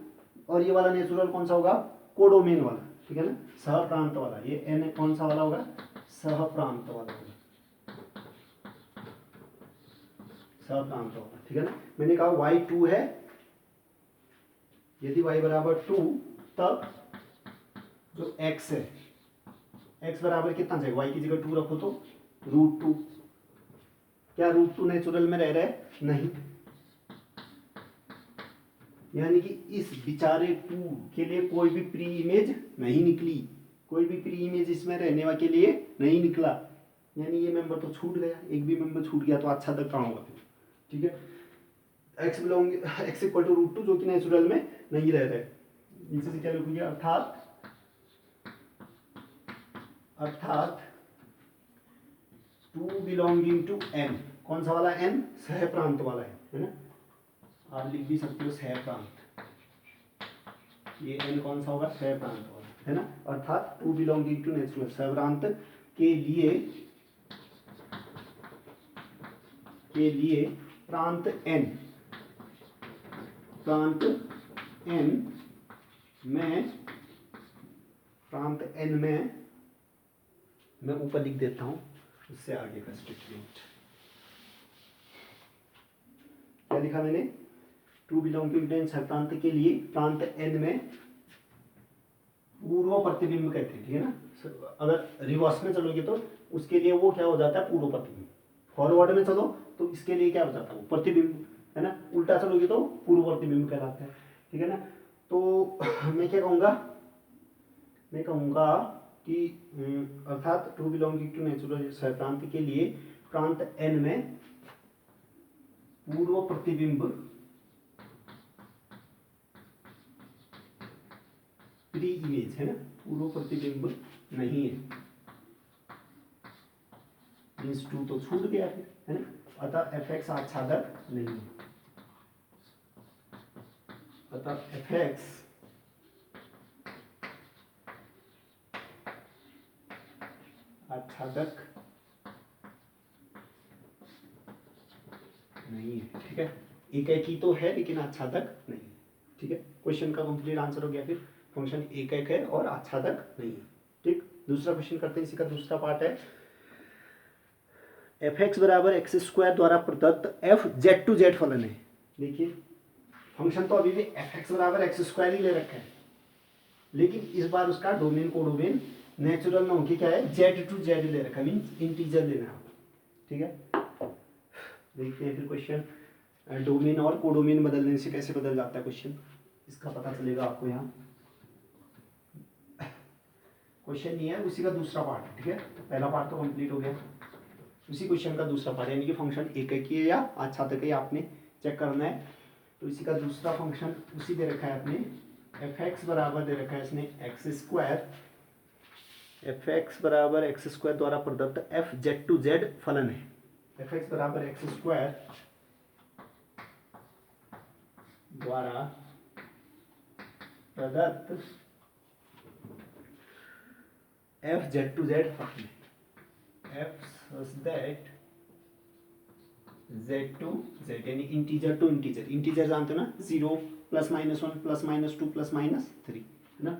और ये वाला नेचुरल कौन सा होगा, कोडोमेन वाला, ठीक है ना, सहप्रांत वाला। ये n कौन सा वाला होगा, सहप्रांत वाला होगा, सहप्रांत वाला, ठीक है ना। मैंने कहा y 2 है, यदि y बराबर 2 तब जो x है x बराबर कितना चाहिए, y की जगह 2 रखो तो √2। क्या √2 नेचुरल में रह रहा है, नहीं, यानी कि इस बेचारे 2 के लिए कोई भी प्री इमेज नहीं निकली, कोई भी प्री इमेज इसमें रहने के लिए नहीं निकला, यानी ये मेंबर तो छूट गया, एक भी मेंबर छूट गया तो अच्छा तक कहाँ होगा, ठीक है। x belong x equal to √2 जो कि नेचुरल में नहीं रह रहे, नीचे से क्या लिखोगे, अर्थात 2 बिलोंगिंग टू n, कौन सा वाला n, सह प्रांत वाला है ना, आप लिख भी सकते हो सह प्रांत, ये n कौन सा होगा, सह प्रांत वाला है ना, अर्थात 2 बिलोंगिंग टू नेचुरल, सह प्रांत के लिए प्रांत n में मैं ऊपर लिख देता हूं, उससे आगे का स्टेटमेंट क्या लिखा मैंने, 2 बिलोंगिंग टू सह प्रांत के लिए प्रांत n में पूर्व प्रतिबिंब कहते हैं, ठीक है ना। अगर रिवर्स में चलोगे तो उसके लिए वो क्या हो जाता है, पूर्व प्रतिबिंब, फॉरवर्ड में चलो तो इसके लिए क्या हो जाता है, वो प्रतिबिंब है ना, उल्टा चलोगे तो पूर्व प्रतिबिंब कहलाता है, ठीक है ना। तो मैं क्या कहूँगा, मैं कहूँगा कि अर्थात 2 बिलोंगिंग टू नेचुरल सह प्रांत के लिए प्रांत n में पूर्व प्रतिबिंब प्री इमेज है ना, पूर्व प्रतिबिंब नहीं है, मीन्स 2 तो छूट गया फिर, है ना, अतः fx आच्छादक नहीं है, अतः fx आच्छादक नहीं है, ठीक है, एकाकी तो है लेकिन आच्छादक नहीं, ठीक है। क्वेश्चन का कंप्लीट आंसर हो गया, फिर फंक्शन एकाक है और आच्छादक नहीं है, ठीक। दूसरा क्वेश्चन करते हैं, इसी का दूसरा पार्ट है, fx बराबर x² द्वारा प्रदत्त f z फलन है। देखिए फंक्शन तो अभी भी fx बराबर x² ही ले रखा है, लेकिन इस बार उसका डोमेन कोडोमेन नेचुरल में होके क्या है, z ले रखा है, मीन्स इंटीजर लेना है, ठीक है। देखते हैं फिर क्वेश्चन, डोमेन और कोडोमेन बदलने से कैसे बदल जाता है क्वेश्चन, इसका पता चलेगा आपको यहाँ। क्वेश्चन ये है, उसी का दूसरा पार्ट है, ठीक है, पहला पार्ट तो कंप्लीट हो गया, उसी क्वेश्चन का दूसरा पार्ट, यानी कि फंक्शन एकाकी है या आच्छादक है आपने चेक करना है। तो इसी का दूसरा फंक्शन उसी दे रखा है आपने, fx बराबर दे रखा है इसने x², fx बराबर x² द्वारा प्रदत्त f z फलन है, fx बराबर x² द्वारा प्रदत्त f z फलन है, f such that z यानी इंटीजर टू इंटीजर, इंटीजर जानते हो ना, 0 +-1 +-2 +-3 है ना,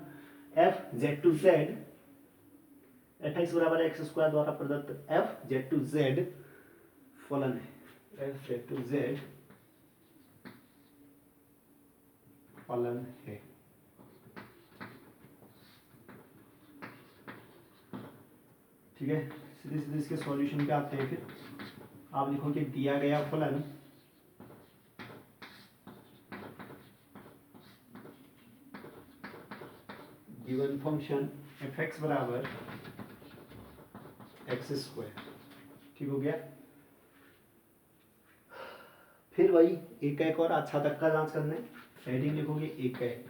f z fx बराबर x² द्वारा प्रदत्त f z फलन है, f z फलन है, ठीक है। सीधे सीधे इसके सॉल्यूशन पे आते हैं, फिर आप लिखो कि दिया गया फलन गिवन फंक्शन fx बराबर x², ठीक हो गया। फिर वही एकाक और आच्छादक का जांच करना है, हेडिंग लिखोगे एकाक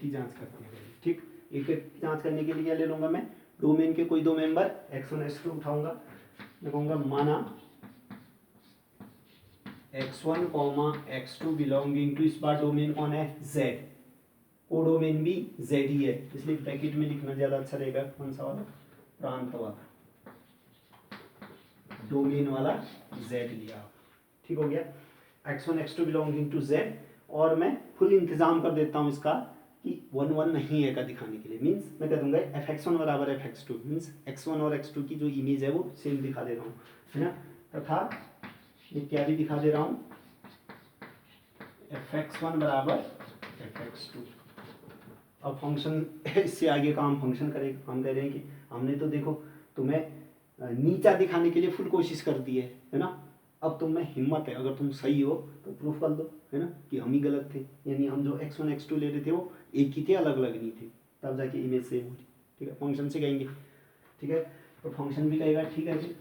की जांच करते हैं, ठीक। एकाक की जांच करने के लिए क्या ले लूंगा मैं, डोमेन के कोई दो मेंबर x1 x2 उठाऊंगा, मैं कहूँगा माना x1, x2 बिलोंगिंग टू, इस बार डोमेन कौन है, z, कोडोमेन भी z ही है, इसलिए ब्रैकेट में लिखना ज़्यादा अच्छा रहेगा, कौन सा वाला, प्रांत वाला, डोमेन वाला z लिया, ठीक हो गया। x1 x2 belonging to z, और मैं फुल इंतजाम कर देता हूँ इसका कि 1 1 नहीं है का दिखाने के लिए, मीन्स मैं कह दूंगा fx1 बराबर fx2, मीन्स x1 और x2 की जो इमेज है वो सेम दिखा दे रहा हूँ, है ना, तथा ये क्या भी दिखा दे रहा हूँ, fx1 बराबर fx2, अब फंक्शन इससे आगे काम फंक्शन करेगा। हम कह रहे हैं कि हमने तो देखो तुम्हें नीचा दिखाने के लिए फुल कोशिश कर दी है ना। अब तुम में हिम्मत है, अगर तुम सही हो तो प्रूफ कर दो, है ना, कि हम ही गलत थे। यानी हम जो x1 x2 ले रहे थे वो एक ही थे, अलग अलग नहीं थे, तब जाके इमेज सेम हो रही। ठीक है, फंक्शन से कहेंगे। ठीक है, तो फंक्शन भी कहेगा ठीक है जी,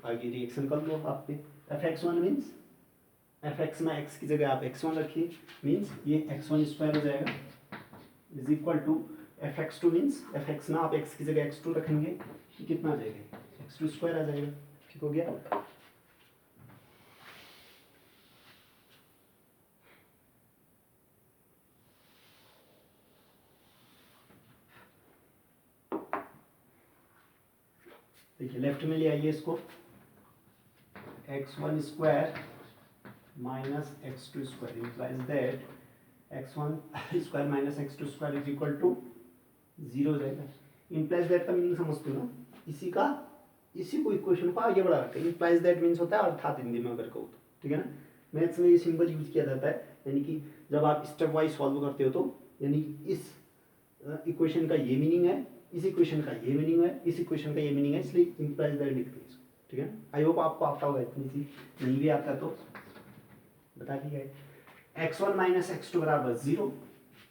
आगे रिएक्शन कर लो आप पे। fx1 मीन्स fx में x की जगह आप x1 रखिए, मीन्स ये x1 स्क्वायर हो जाएगा is equal to fx2 means fx में आप x की जगह x2 रखेंगे, कितना आ जाएगा, x2 स्क्वायर आ जाएगा। ठीक हो गया। देखिए लेफ्ट में ले आइए इसको, x1 square minus x2 square implies that x1 square minus x2 square is equal to 0 हो जाएगा। इम्प्लाइज दैट का मीनिंग समझते हो ना, इसी को इक्वेशन को आगे बढ़ा रखा है। इम्प्लाइज दैट मीन्स होता है अर्थात हिंदी में अगर कहो तो, ठीक है ना। मैथ्स में ये सिंबल यूज किया जाता है, यानी कि जब आप स्टेप वाइज सॉल्व करते हो तो यानी इस इक्वेशन का ये मीनिंग है, इस इक्वेशन का ये मीनिंग है, इस इक्वेशन का ये मीनिंग है, इसलिए इम्प्लाइज दैट लिखते हैं इसको। ठीक है, आई होप आपको आता होगा, इतनी सी नहीं भी आता तो बता दिया। x1 माइनस x2 बराबर 0,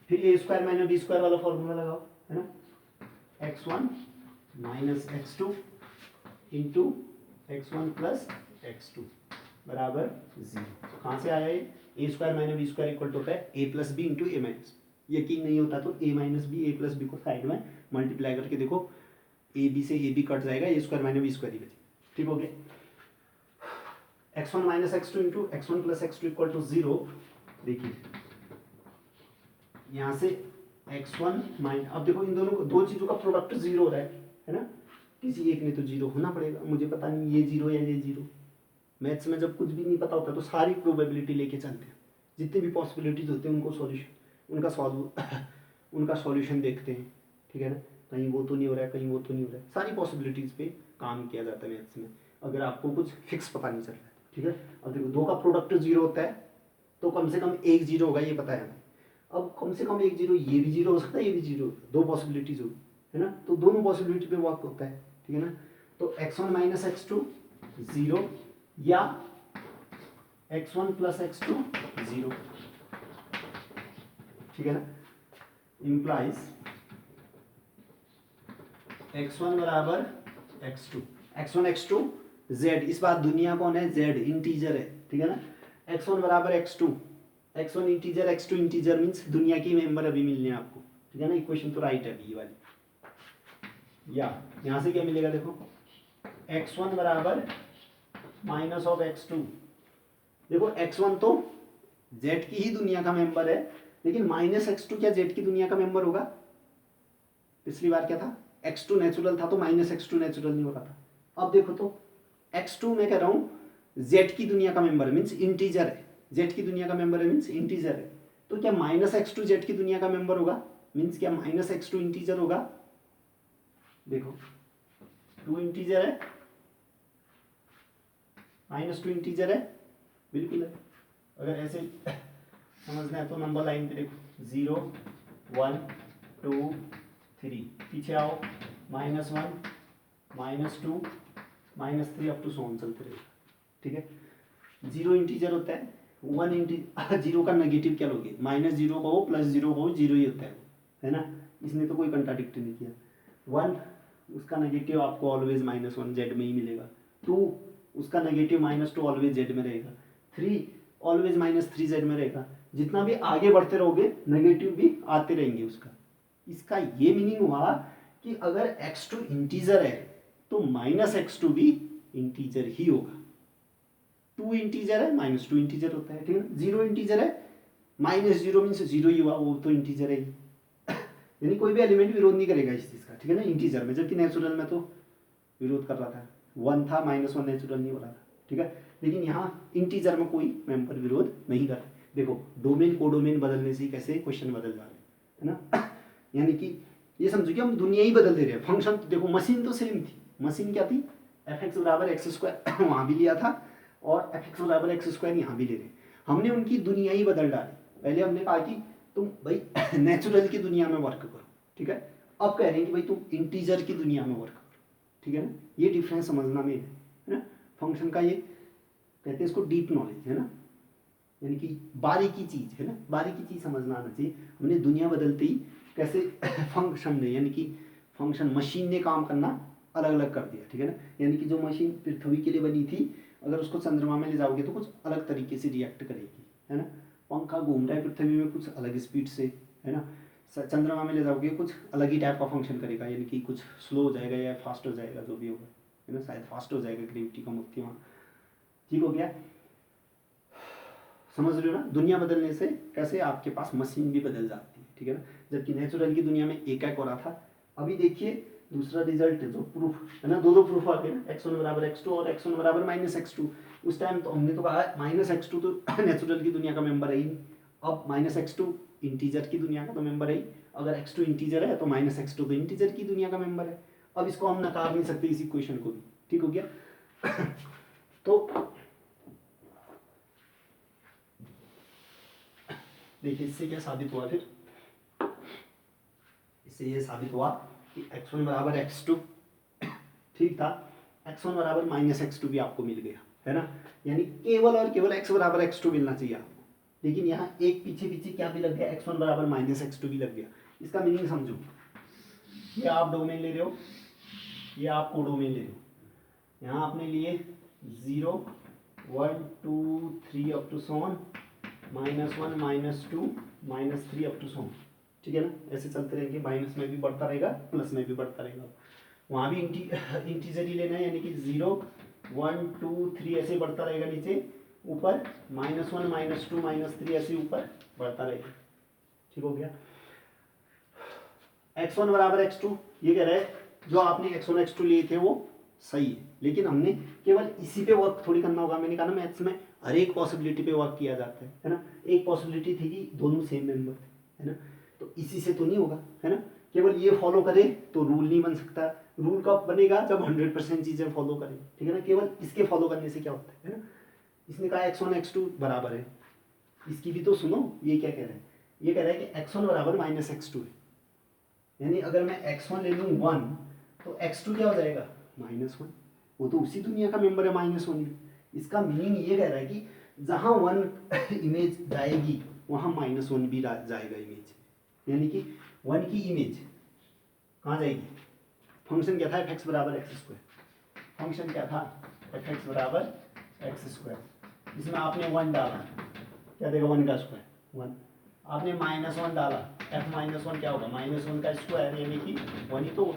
फिर ए स्क्वायर माइनस बी स्क्वायर वाला फॉर्मूला लगाओ, है ना। x1 minus x2 into x1 plus x2 बराबर 0। कहाँ से आया ये, A square minus B square equal to होता है A plus B into A minus. यकीन नहीं होता तो A minus B A plus B को साइड में मल्टीप्लाई करके देखो, ए बी से ए बी कट जाएगा, A square minus B square ही बचेगा। ठीक हो गया। x1 minus x2 into x1 plus x2 equal to 0। देखिए यहाँ से x1 माइनस, अब देखो इन दोनों दो चीज़ों का प्रोडक्ट 0 हो रहा है ना, किसी एक ने तो 0 होना पड़ेगा। मुझे पता नहीं ये 0 या ये 0। मैथ्स में जब कुछ भी नहीं पता होता तो सारी प्रोबेबिलिटी लेके चलते हैं, जितनी भी पॉसिबिलिटीज होते हैं उनको उनका सॉल्यूशन देखते हैं। ठीक है ना, कहीं वो तो नहीं हो रहा है, कहीं वो तो नहीं हो रहा है, सारी पॉसिबिलिटीज़ पे काम किया जाता है मैथ्स में, अगर आपको कुछ फिक्स पता नहीं चल रहा है। ठीक है, अब देखो दो का प्रोडक्ट 0 होता है तो कम से कम एक 0 होगा, ये पता है हमें। अब कम से कम एक 0, ये भी 0 हो सकता है, ये भी 0, दो पॉसिबिलिटीज होगी, है ना, तो दोनों पॉसिबिलिटी पे वर्क होता है। ठीक है ना, तो x1 माइनस x2 0 या x1 प्लस x2 0। ठीक है ना, इम्प्लाइज x1 बराबर x2, x1 x2 z, इस बार दुनिया कौन है, z इंटीजर है। ठीक है ना, x1 बराबर x2, x1 integer x2 integer means दुनिया की मेंबर अभी मिलने हैं आपको। ठीक है ना, इक्वेशन तो राइट है अभी वाली। या यहाँ से क्या मिलेगा, देखो x1 बराबर माइनस ऑफ x2। देखो x1 तो z की ही दुनिया का मेंबर है, लेकिन माइनस x2 क्या z की दुनिया का मेंबर होगा। पिछली बार क्या था, x2 नेचुरल था तो माइनस x2 नेचुरल नहीं हो रहा था। अब देखो तो x2 मैं कह रहा हूँ z की दुनिया का मेंबर मीन्स इंटीजर है, z की दुनिया का मेंबर है मीन्स इंटीजर है, तो क्या माइनस x2 z की दुनिया का मेंबर होगा, मीन्स क्या माइनस x2 इंटीजर होगा। देखो 2 इंटीजर है, माइनस 2 इंटीजर है, बिल्कुल है। अगर ऐसे समझना है तो नंबर लाइन पे देखो 0 1 2 3, पीछे आओ -1 -2 -3 अप टू सो ऑन चलते रहेगा। ठीक है, 0 इंटीजर होता है, 1 इंटीजर 0 का नेगेटिव क्या लोगे, -0 कहो +0 कहो 0 ही होता है ना, इसने तो कोई कंट्राडिक्ट नहीं किया। 1 उसका नेगेटिव आपको ऑलवेज -1 जेड में ही मिलेगा, 2 उसका नेगेटिव -2 ऑलवेज जेड में रहेगा, 3 ऑलवेज -3 जेड में रहेगा। जितना भी आगे बढ़ते रहोगे नेगेटिव भी आते रहेंगे उसका। इसका ये मीनिंग हुआ कि अगर x2 इंटीजर है तो -x2 भी इंटीजर ही होगा। 2 इंटीजर है -2 इंटीजर होता है। ठीक है, 0 इंटीजर है -0 मीन्स 0 ही हुआ, वो तो इंटीजर है ही। यानी कोई भी एलिमेंट विरोध नहीं करेगा इस चीज़ का। ठीक है ना, इंटीजर में, जबकि नेचुरल में तो विरोध कर रहा था, 1 था -1 नेचुरल नहीं हो रहा था। ठीक है, लेकिन यहाँ इंटीजर में कोई मेंबर विरोध नहीं कर रहा। देखो डोमेन कोडोमेन बदलने से कैसे क्वेश्चन बदल जा रहे हैं, है ना। यानी कि ये समझो कि हम दुनिया ही बदल दे रहे हैं। फंक्शन देखो, मशीन तो सेम थी, मशीन क्या थी, fx बराबर x² वहाँ भी लिया था और fx बराबर x² यहाँ भी ले रहे हैं। हमने उनकी दुनिया ही बदल डाली। पहले हमने कहा कि तुम भाई नेचुरल की दुनिया में वर्क करो, ठीक है। अब कह रहे हैं कि भाई तुम इंटीजर की दुनिया में वर्क करो, ठीक है ना। ये डिफरेंस समझना में है ना। फंक्शन का ये कहते हैं इसको डीप नॉलेज, है ना, यानी कि बारीकी चीज़ है ना, बारीकी चीज़ समझना आना चाहिए। हमने दुनिया बदलते ही कैसे फंक्शन ने, यानी कि फंक्शन मशीन ने काम करना अलग अलग कर दिया, ठीक है ना। यानी कि जो मशीन पृथ्वी के लिए बनी थी, अगर उसको चंद्रमा में ले जाओगे तो कुछ अलग तरीके से रिएक्ट करेगी, है ना। पंखा घूम रहा है पृथ्वी में कुछ अलग स्पीड से, है ना। चंद्रमा में ले जाओगे कुछ अलग ही टाइप का फंक्शन करेगा, यानी कि कुछ स्लो हो जाएगा या फास्ट हो जाएगा, जो भी होगा, है ना। शायद फास्ट हो जाएगा, ग्रेविटी कम होती है वहाँ, ठीक हो गया। समझ रहे हो ना, दुनिया बदलने से कैसे आपके पास मशीन भी बदल जाती है, ठीक है ना। जबकि नेचुरल की दुनिया में एक हो रहा था। अभी देखिए दूसरा रिजल्ट जो प्रूफ है ना, दो प्रूफ आ गए ना, x1 बराबर x2 और x1 बराबर -x2। उस टाइम तो हमने तो कहा -x2 तो नेचुरल की दुनिया का मेंबर है ही नहीं। अब -x2 इंटीजर की दुनिया का तो मेंबर है ही। अगर x2 इंटीजर है तो -x2 तो इंटीजर की दुनिया का मेंबर है। अब इसको हम नकार नहीं सकते इस इक्वेशन को भी, ठीक हो गया। तो देखिए इससे क्या साबित हुआ, फिर इससे ये साबित हुआ कि x1 बराबर x2 ठीक था, x1 बराबर -x2 भी आपको मिल गया, है ना। यानी केवल और केवल x बराबर x2 मिलना चाहिए आपको, लेकिन यहाँ एक पीछे पीछे क्या भी लग गया, x1 बराबर -x2 भी लग गया। इसका मीनिंग समझो, ये आप डोमेन ले रहे हो, ये आप को डोमेन ले रहे हो। यहाँ आपने लिए 0 1 2 3 up to so on -1 -2 -3 up to so on, ठीक है ना। ऐसे चलते रहेंगे, माइनस में भी बढ़ता रहेगा, प्लस में भी बढ़ता रहेगा। वहाँ भी इंटीजर ही लेना है, यानी कि 0 1 2 3 ऐसे बढ़ता रहेगा नीचे ऊपर, -1 -2 -3 ऐसे ऊपर बढ़ता रहेगा, ठीक हो गया। x1 बराबर x2 ये कह रहा है जो आपने x1 x2 लिए थे वो सही है, लेकिन हमने केवल इसी पे वर्क थोड़ी करना होगा। मैंने कहा ना मैथ्स में हर एक पॉसिबिलिटी पे वर्क किया जाता है ना। एक पॉसिबिलिटी थी कि दोनों सेम मेंबर थे, है ना, तो इसी से तो नहीं होगा, है ना। केवल ये फॉलो करे तो रूल नहीं बन सकता। रूल कब बनेगा, जब 100% चीज़ें फॉलो करें, ठीक है ना। केवल इसके फॉलो करने से क्या होता है ना। इसने कहा x1 x2 बराबर है, इसकी भी तो सुनो, ये क्या कह रहा है, ये कह रहा है कि x1 बराबर -x2 है, यानी अगर मैं x1 ले लूँ 1 तो x2 क्या हो जाएगा -1। वो तो उसी दुनिया का मेंबर है -1 भी। इसका मीनिंग ये कह रहा है कि जहाँ 1 इमेज जाएगी वहाँ -1 भी जाएगा इमेज, यानी कि 1 की इमेज कहाँ जाएगी। फंक्शन क्या था, f(x) बराबर x²। फंक्शन क्या था, f(x) बराबर x²। इसमें आपने 1 डाला, क्या देगा 1 का स्क्वायर 1। आपने -1 डाला, f-1 क्या होगा -1 का स्क्वायर, यानी कि 1 ही तो।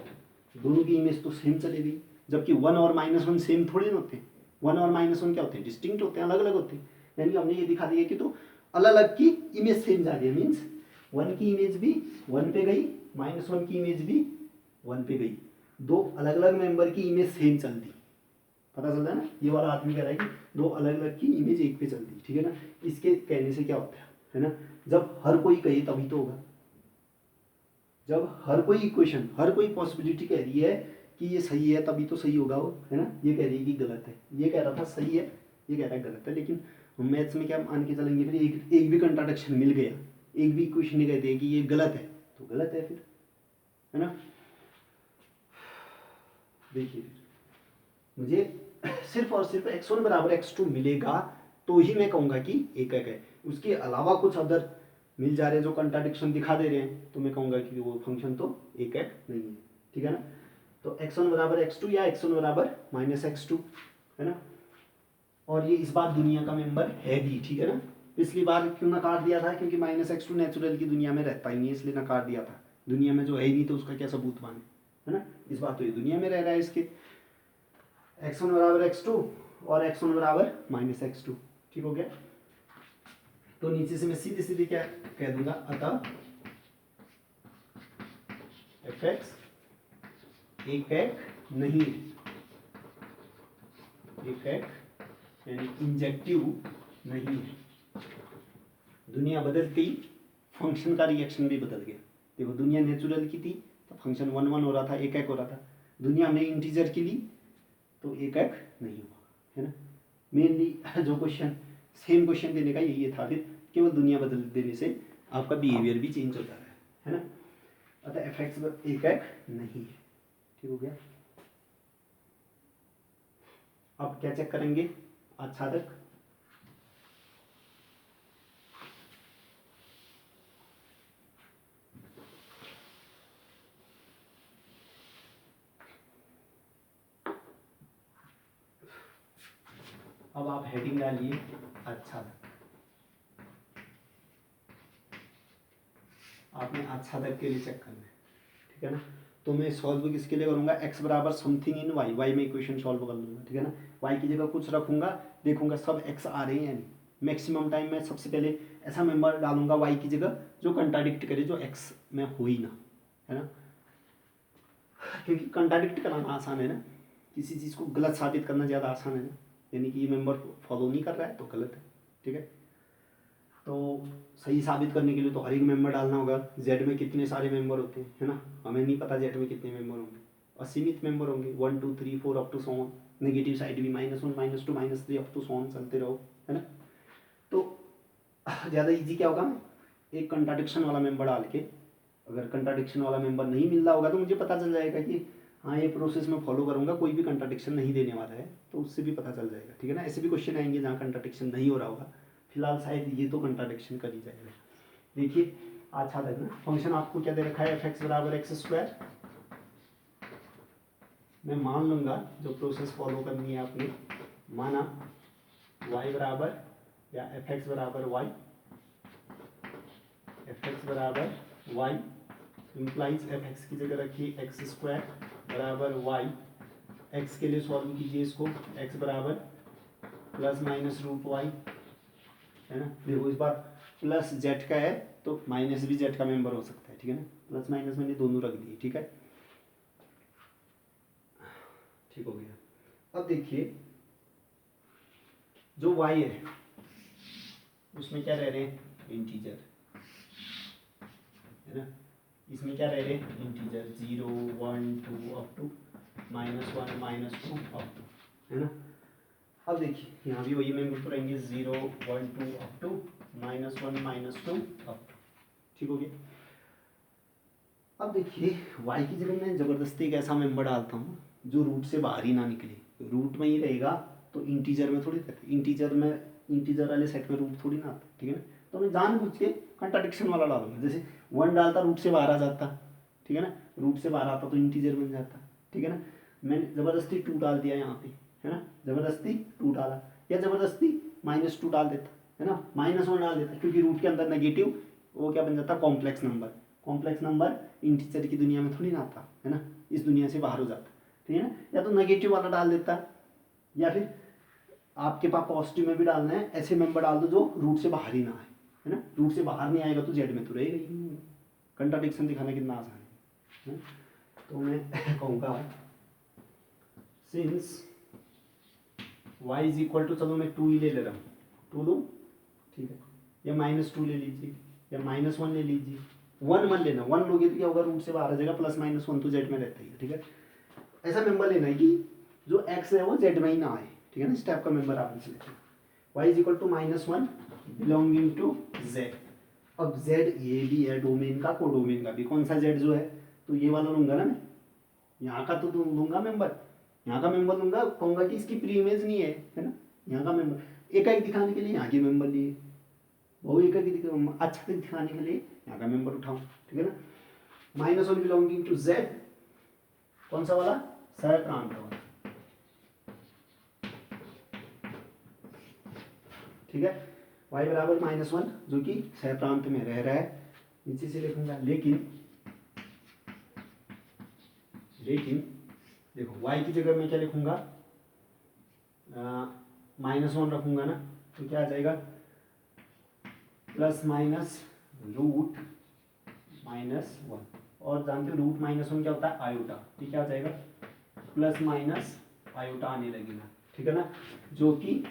दोनों की इमेज तो सेम चलेगी, जबकि 1 और -1 सेम थोड़ी ना होते हैं। 1 और -1 क्या होते हैं, डिस्टिंक्ट होते हैं, अलग अलग होते हैं। यानी हमने ये दिखा दिया कि तो अलग अलग की इमेज सेम जा रही है, मीन्स 1 की इमेज भी 1 पे गई, -1 की इमेज भी 1 पे गई। दो अलग अलग मेंबर की इमेज सेम चलती, पता चलता है ना। ये वाला आदमी कह रहा है कि दो अलग अलग की इमेज एक पे चलती, ठीक है ना। इसके कहने से क्या होता है ना, जब हर कोई कहे तभी तो होगा। जब हर कोई इक्वेशन, हर कोई पॉसिबिलिटी कह रही है कि ये सही है तभी तो सही होगा वो, है ना। ये कह रही है कि गलत है, ये कह रहा था सही है, ये कह रहा है गलत है। लेकिन हम मैथ्स में क्या मान के चलेंगे, फिर एक भी कंट्राडिक्शन मिल गया, एक भी इक्वेशन नहीं कहते कि ये गलत है तो गलत है फिर, है ना। देखिए मुझे सिर्फ और सिर्फ x1 बराबर x2 मिलेगा तो ही मैं कहूँगा कि एक है। उसके अलावा कुछ अदर मिल जा रहे हैं जो कंट्राडिक्शन दिखा दे रहे हैं तो मैं कहूँगा कि वो फंक्शन तो एक नहीं है, ठीक है ना। तो x1 बराबर x2 या x1 बराबर -x2, है ना। और ये इस बार दुनिया का मेंबर है भी, ठीक है ना। पिछली बार क्यों नकार दिया था, क्योंकि -x2 नेचुरल की दुनिया में रहता ही नहीं है, इसलिए नकार दिया था। दुनिया में जो है ही नहीं तो उसका क्या सबूत माने, है ना। इस बार तो ये दुनिया में रह रहा है इसके। x1 बराबर x2 और x1 बराबर -x2, ठीक हो गया। तो नीचे से मैं सीधे सीधे क्या कह दूंगा, अतः f(x) एक नहीं है, एक यानी इंजेक्टिव नहीं है। दुनिया बदलती फंक्शन का रिएक्शन भी बदल गया। देखो दुनिया नेचुरल की थी तो फंक्शन 1 1 हो रहा था, एक हो रहा था। दुनिया हमने इंटीजर की ली तो एक नहीं हुआ, है ना। मेनली जो क्वेश्चन सेम क्वेश्चन देने का यही था, फिर केवल दुनिया बदल देने से आपका बिहेवियर भी चेंज होता है ना। अतः एफ एक्स एक एक नहीं है, ठीक हो गया। अब क्या चेक करेंगे आच्छादक, अब आप हेडिंग डालिए आच्छादक। आपने आच्छादक के लिए चेक करना है, ठीक है ना। तो मैं सॉल्व किसके लिए करूंगा, x बराबर समथिंग इन y, y में इक्वेशन सॉल्व कर लूंगा, ठीक है ना। y की जगह कुछ रखूंगा, देखूंगा सब x आ रहे हैं या नहीं। मैक्सिमम टाइम मैं सबसे पहले ऐसा मेंबर डालूंगा y की जगह जो कंट्राडिक्ट करे, जो x में हो ही ना, है ना। क्योंकि कंट्राडिक्ट कराना आसान है ना, किसी चीज़ को गलत साबित करना ज़्यादा आसान है ना। यानी कि ये मेंबर फॉलो नहीं कर रहा है तो गलत है, ठीक है। तो सही साबित करने के लिए तो हर एक मेंबर डालना होगा। जेड में कितने सारे मेंबर होते हैं, है ना, हमें नहीं पता जेड में कितने मेंबर होंगे, असीमित मेंबर होंगे, 1 2 3 4 up to so on. Negative side भी -1 -2 -3 अप टू सो ऑन चलते रहो, है ना। तो ज़्यादा इजी क्या होगा, एक कंट्राडिक्शन वाला मेंबर डाल के, अगर कंट्राडिक्शन वाला मेंबर नहीं मिल रहा होगा तो मुझे पता चल जाएगा कि हाँ ये प्रोसेस मैं फॉलो करूँगा, कोई भी कंट्राडिक्शन नहीं देने वाला है, तो उससे भी पता चल जाएगा, ठीक है ना। ऐसे भी क्वेश्चन आएंगे जहाँ कंट्राडिक्शन नहीं हो रहा होगा, फिलहाल शायद ये तो कंट्राडिक्शन कर ही जाएगा। देखिए अच्छा तक ना, फंक्शन आपको क्या दे रखा है, एफ एक्स बराबर एक्स स्क्वायर। मैं मान लूँगा जो प्रोसेस फॉलो करनी है आपने, माना y बराबर या एफ एक्स बराबर वाई, एफ एक्स बराबर वाई इम्प्लाइज एफ एक्स की जगह रखिए एक्स स्क्वायर बराबर वाई। एक्स के लिए सॉल्व कीजिए इसको, एक्स बराबर ±√y, है ना। देखो इस बार प्लस जेड का है तो माइनस भी जेड का मेंबर हो सकता है, ठीक है ना। प्लस माइनस मैंने दोनों रख दिए, ठीक है, ठीक हो गया। अब देखिए जो y है उसमें क्या रह रहे हैं, इंटीजर, है ना। इसमें क्या रह रहे हैं, integer 0 1 2 up to -1 -2 up to, है ना। अब देखिए यहाँ भी वही मेंबर तो रहेंगे 0 1 2 अप टू -1 -2 अप टू, ठीक हो गया। अब देखिए y की जगह मैं जबरदस्ती एक ऐसा मेंबर डालता हूँ जो रूट से बाहर ही ना निकले, रूट में ही रहेगा, तो इंटीजर में थोड़ी रहता है, इंटीजर वाले सेट में रूट थोड़ी ना आता, ठीक है ना। तो मैं जानबूझ के कंट्राडिक्शन वाला डालूंगा, जैसे 1 डालता रूट से बाहर आ जाता, ठीक है ना, रूट से बाहर आता तो इंटीजर बन जाता, ठीक है ना। मैंने जबरदस्ती 2 डाल दिया यहाँ पे, है ना, जबरदस्ती 2 डाला, या जबरदस्ती -2 डाल देता, है ना, -1 डाल देता, क्योंकि रूट के अंदर नेगेटिव वो क्या बन जाता, complex number. Complex number integer की दुनिया में थोड़ी ना आता, है ना, इस दुनिया से बाहर हो जाता, ठीक है ना। या तो नेगेटिव वाला डाल देता, या फिर आपके पास पॉजिटिव में भी डालना है, ऐसे मेंबर डाल दो जो रूट से बाहर ही ना आए, है ना। रूट से बाहर नहीं आएगा तो जेड में तो रहेगा ही। कंट्राडिक्शन दिखाना कितना आसान है। तो मैं कहूँगा since y is equal to, चलो मैं 2 ही ले रहा हूँ, 2 लूँ, ठीक है, या -2 ले लीजिए, या -1 ले लीजिए, 1 मत लेना, 1 लोगे तो क्या होगा, रूट से बाहर आ जाएगा, +-1 तो जेड में रहता ही है, ठीक है। ऐसा मेंबर लेना है कि जो x है वो जेड में ही ना आए, ठीक है ना, इस टाइप का मेंबर आप लेते हैं। y is equal to -1 belonging to z। अब z ये भी है डोमेन का, कोडोमेन का भी, कौन सा z जो है, तो ये वाला लूंगा ना मैं, यहाँ का तो लूंगा मेंबर, यहाँ का मेंबर लूंगा, कहूँगा कि इसकी प्री इमेज नहीं है ना, यहाँ का मेंबर एक एक दिखाने के लिए यहाँ के मेंबर लिए, वो एक एक अच्छा दिखाने के लिए यहाँ का मेंबर उठाऊँ, ठीक है ना। -1 बिलोंगिंग टू z, कौन सा वाला, सहप्रांत वाला, ठीक है। y बराबर -1 जो कि सहप्रांत में रह रहा है, नीचे से लिखूंगा, लेकिन देखो y की जगह मैं क्या लिखूंगा, -1 रखूंगा ना, तो क्या आ जाएगा, ±√-1, और जानते हो √-1 क्या होता है, आयोटा, ये क्या आ जाएगा, प्लस आयोटा आने लगेगा, ठीक है ना, जो कि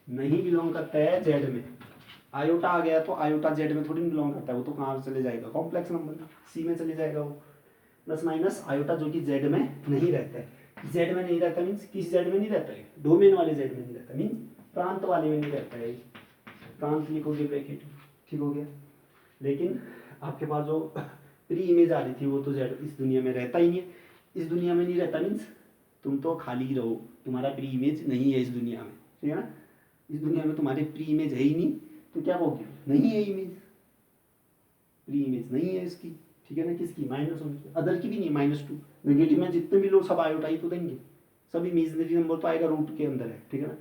नहीं बिलोंग करता है जेड में। आयोटा आ गया तो आयोटा जेड में थोड़ी बिलोंग करता है, वो तो कहाँ चले जाएगा, कॉम्प्लेक्स नंबर सी में चले जाएगा वो। + आयोटा जो कि जेड में नहीं रहता है, जेड में नहीं रहता मीन्स किस जेड में नहीं रहता है, डोमेन वाले जेड में नहीं रहता, मीन्स प्रांत वाले में नहीं रहता है, प्रांत लिखोगे ब्रैकेट, ठीक हो गया। लेकिन आपके पास जो प्री इमेज आ रही थी वो तो जेड इस दुनिया में रहता ही नहीं है। इस दुनिया में नहीं रहता मीन्स तुम तो खाली ही रहो, तुम्हारा प्री इमेज नहीं है इस दुनिया में, ठीक है ना। इस दुनिया में तुम्हारे प्री इमेज है ही नहीं, तो क्या कहोगे, नहीं है इमेज, प्री इमेज नहीं है इसकी, ठीक है ना। किसकी, -1 की, अदर की भी नहीं, -2। नेगेटिव में जितने भी लोग सब आयोटाई तो देंगे, सब इमेजनरी नंबर तो आएगा, रूट के अंदर है, ठीक है ना।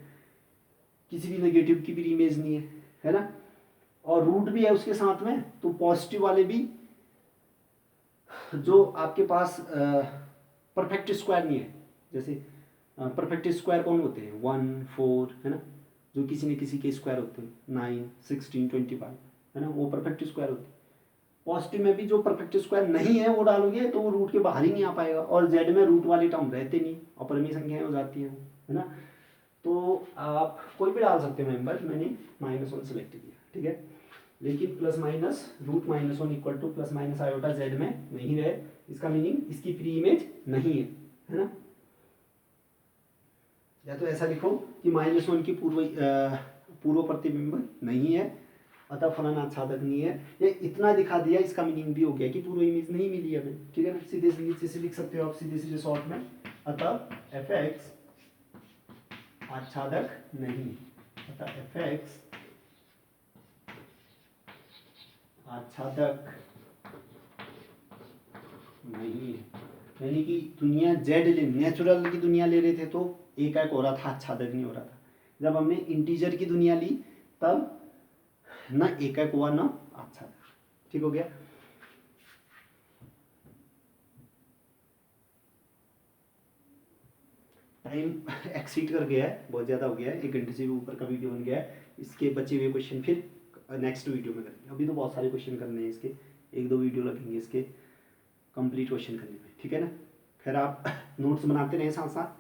किसी भी नेगेटिव की भी इमेज नहीं है ना। और रूट भी है उसके साथ में, तो पॉजिटिव वाले भी जो आपके पास परफेक्ट स्क्वायर नहीं है, जैसे परफेक्ट स्क्वायर कौन होते हैं, 1, 4, है ना, जो किसी न किसी के स्क्वायर होते हैं, 9, 16, 25, है ना, वो परफेक्ट स्क्वायर होते हैं। पॉजिटिव में भी जो परफेक्ट स्क्वायर नहीं है वो डालोगे तो वो रूट के बाहर ही नहीं आ पाएगा, और जेड में रूट वाले टर्म रहते नहीं, अपरिमेय संख्याएं हो जाती हैं, है ना। तो आप कोई भी डाल सकते हो मेंबर, मैंने -1 सेलेक्ट किया, ठीक है। लेकिन plus minus root -1 equal to plus minus iota z में नहीं रहे, इसका मीनिंग इसकी प्री इमेज नहीं है ना। या तो ऐसा लिखो कि -1 की पूर्व प्रतिबिंब नहीं है, अतः फलन आच्छादक नहीं है। ये इतना दिखा दिया, इसका मीनिंग भी हो गया कि पूर्व इमेज नहीं मिली हमें, ठीक है ना। सीधे सीधे लिख सकते हो आप, सीधे सीधे शॉर्ट में, अतः fx आच्छादक नहीं, अतः fx आच्छादक नहीं है। यानी कि दुनिया जेड ले, नेचुरल की दुनिया ले रहे थे तो एक हो रहा था, आच्छादक नहीं हो रहा था। जब हमने इंटीजर की दुनिया ली तब ना एकक हुआ ना आच्छादक, ठीक हो गया। टाइम एक्सीड कर गया है, बहुत ज़्यादा हो गया है, 1 घंटे से भी ऊपर का वीडियो बन गया है। इसके बचे हुए क्वेश्चन फिर नेक्स्ट वीडियो में करेंगे, अभी तो बहुत सारे क्वेश्चन करने हैं इसके, 1-2 वीडियो लगेंगे इसके कंप्लीट क्वेश्चन करने में, ठीक है ना। फिर आप नोट्स बनाते रहें साथ साथ,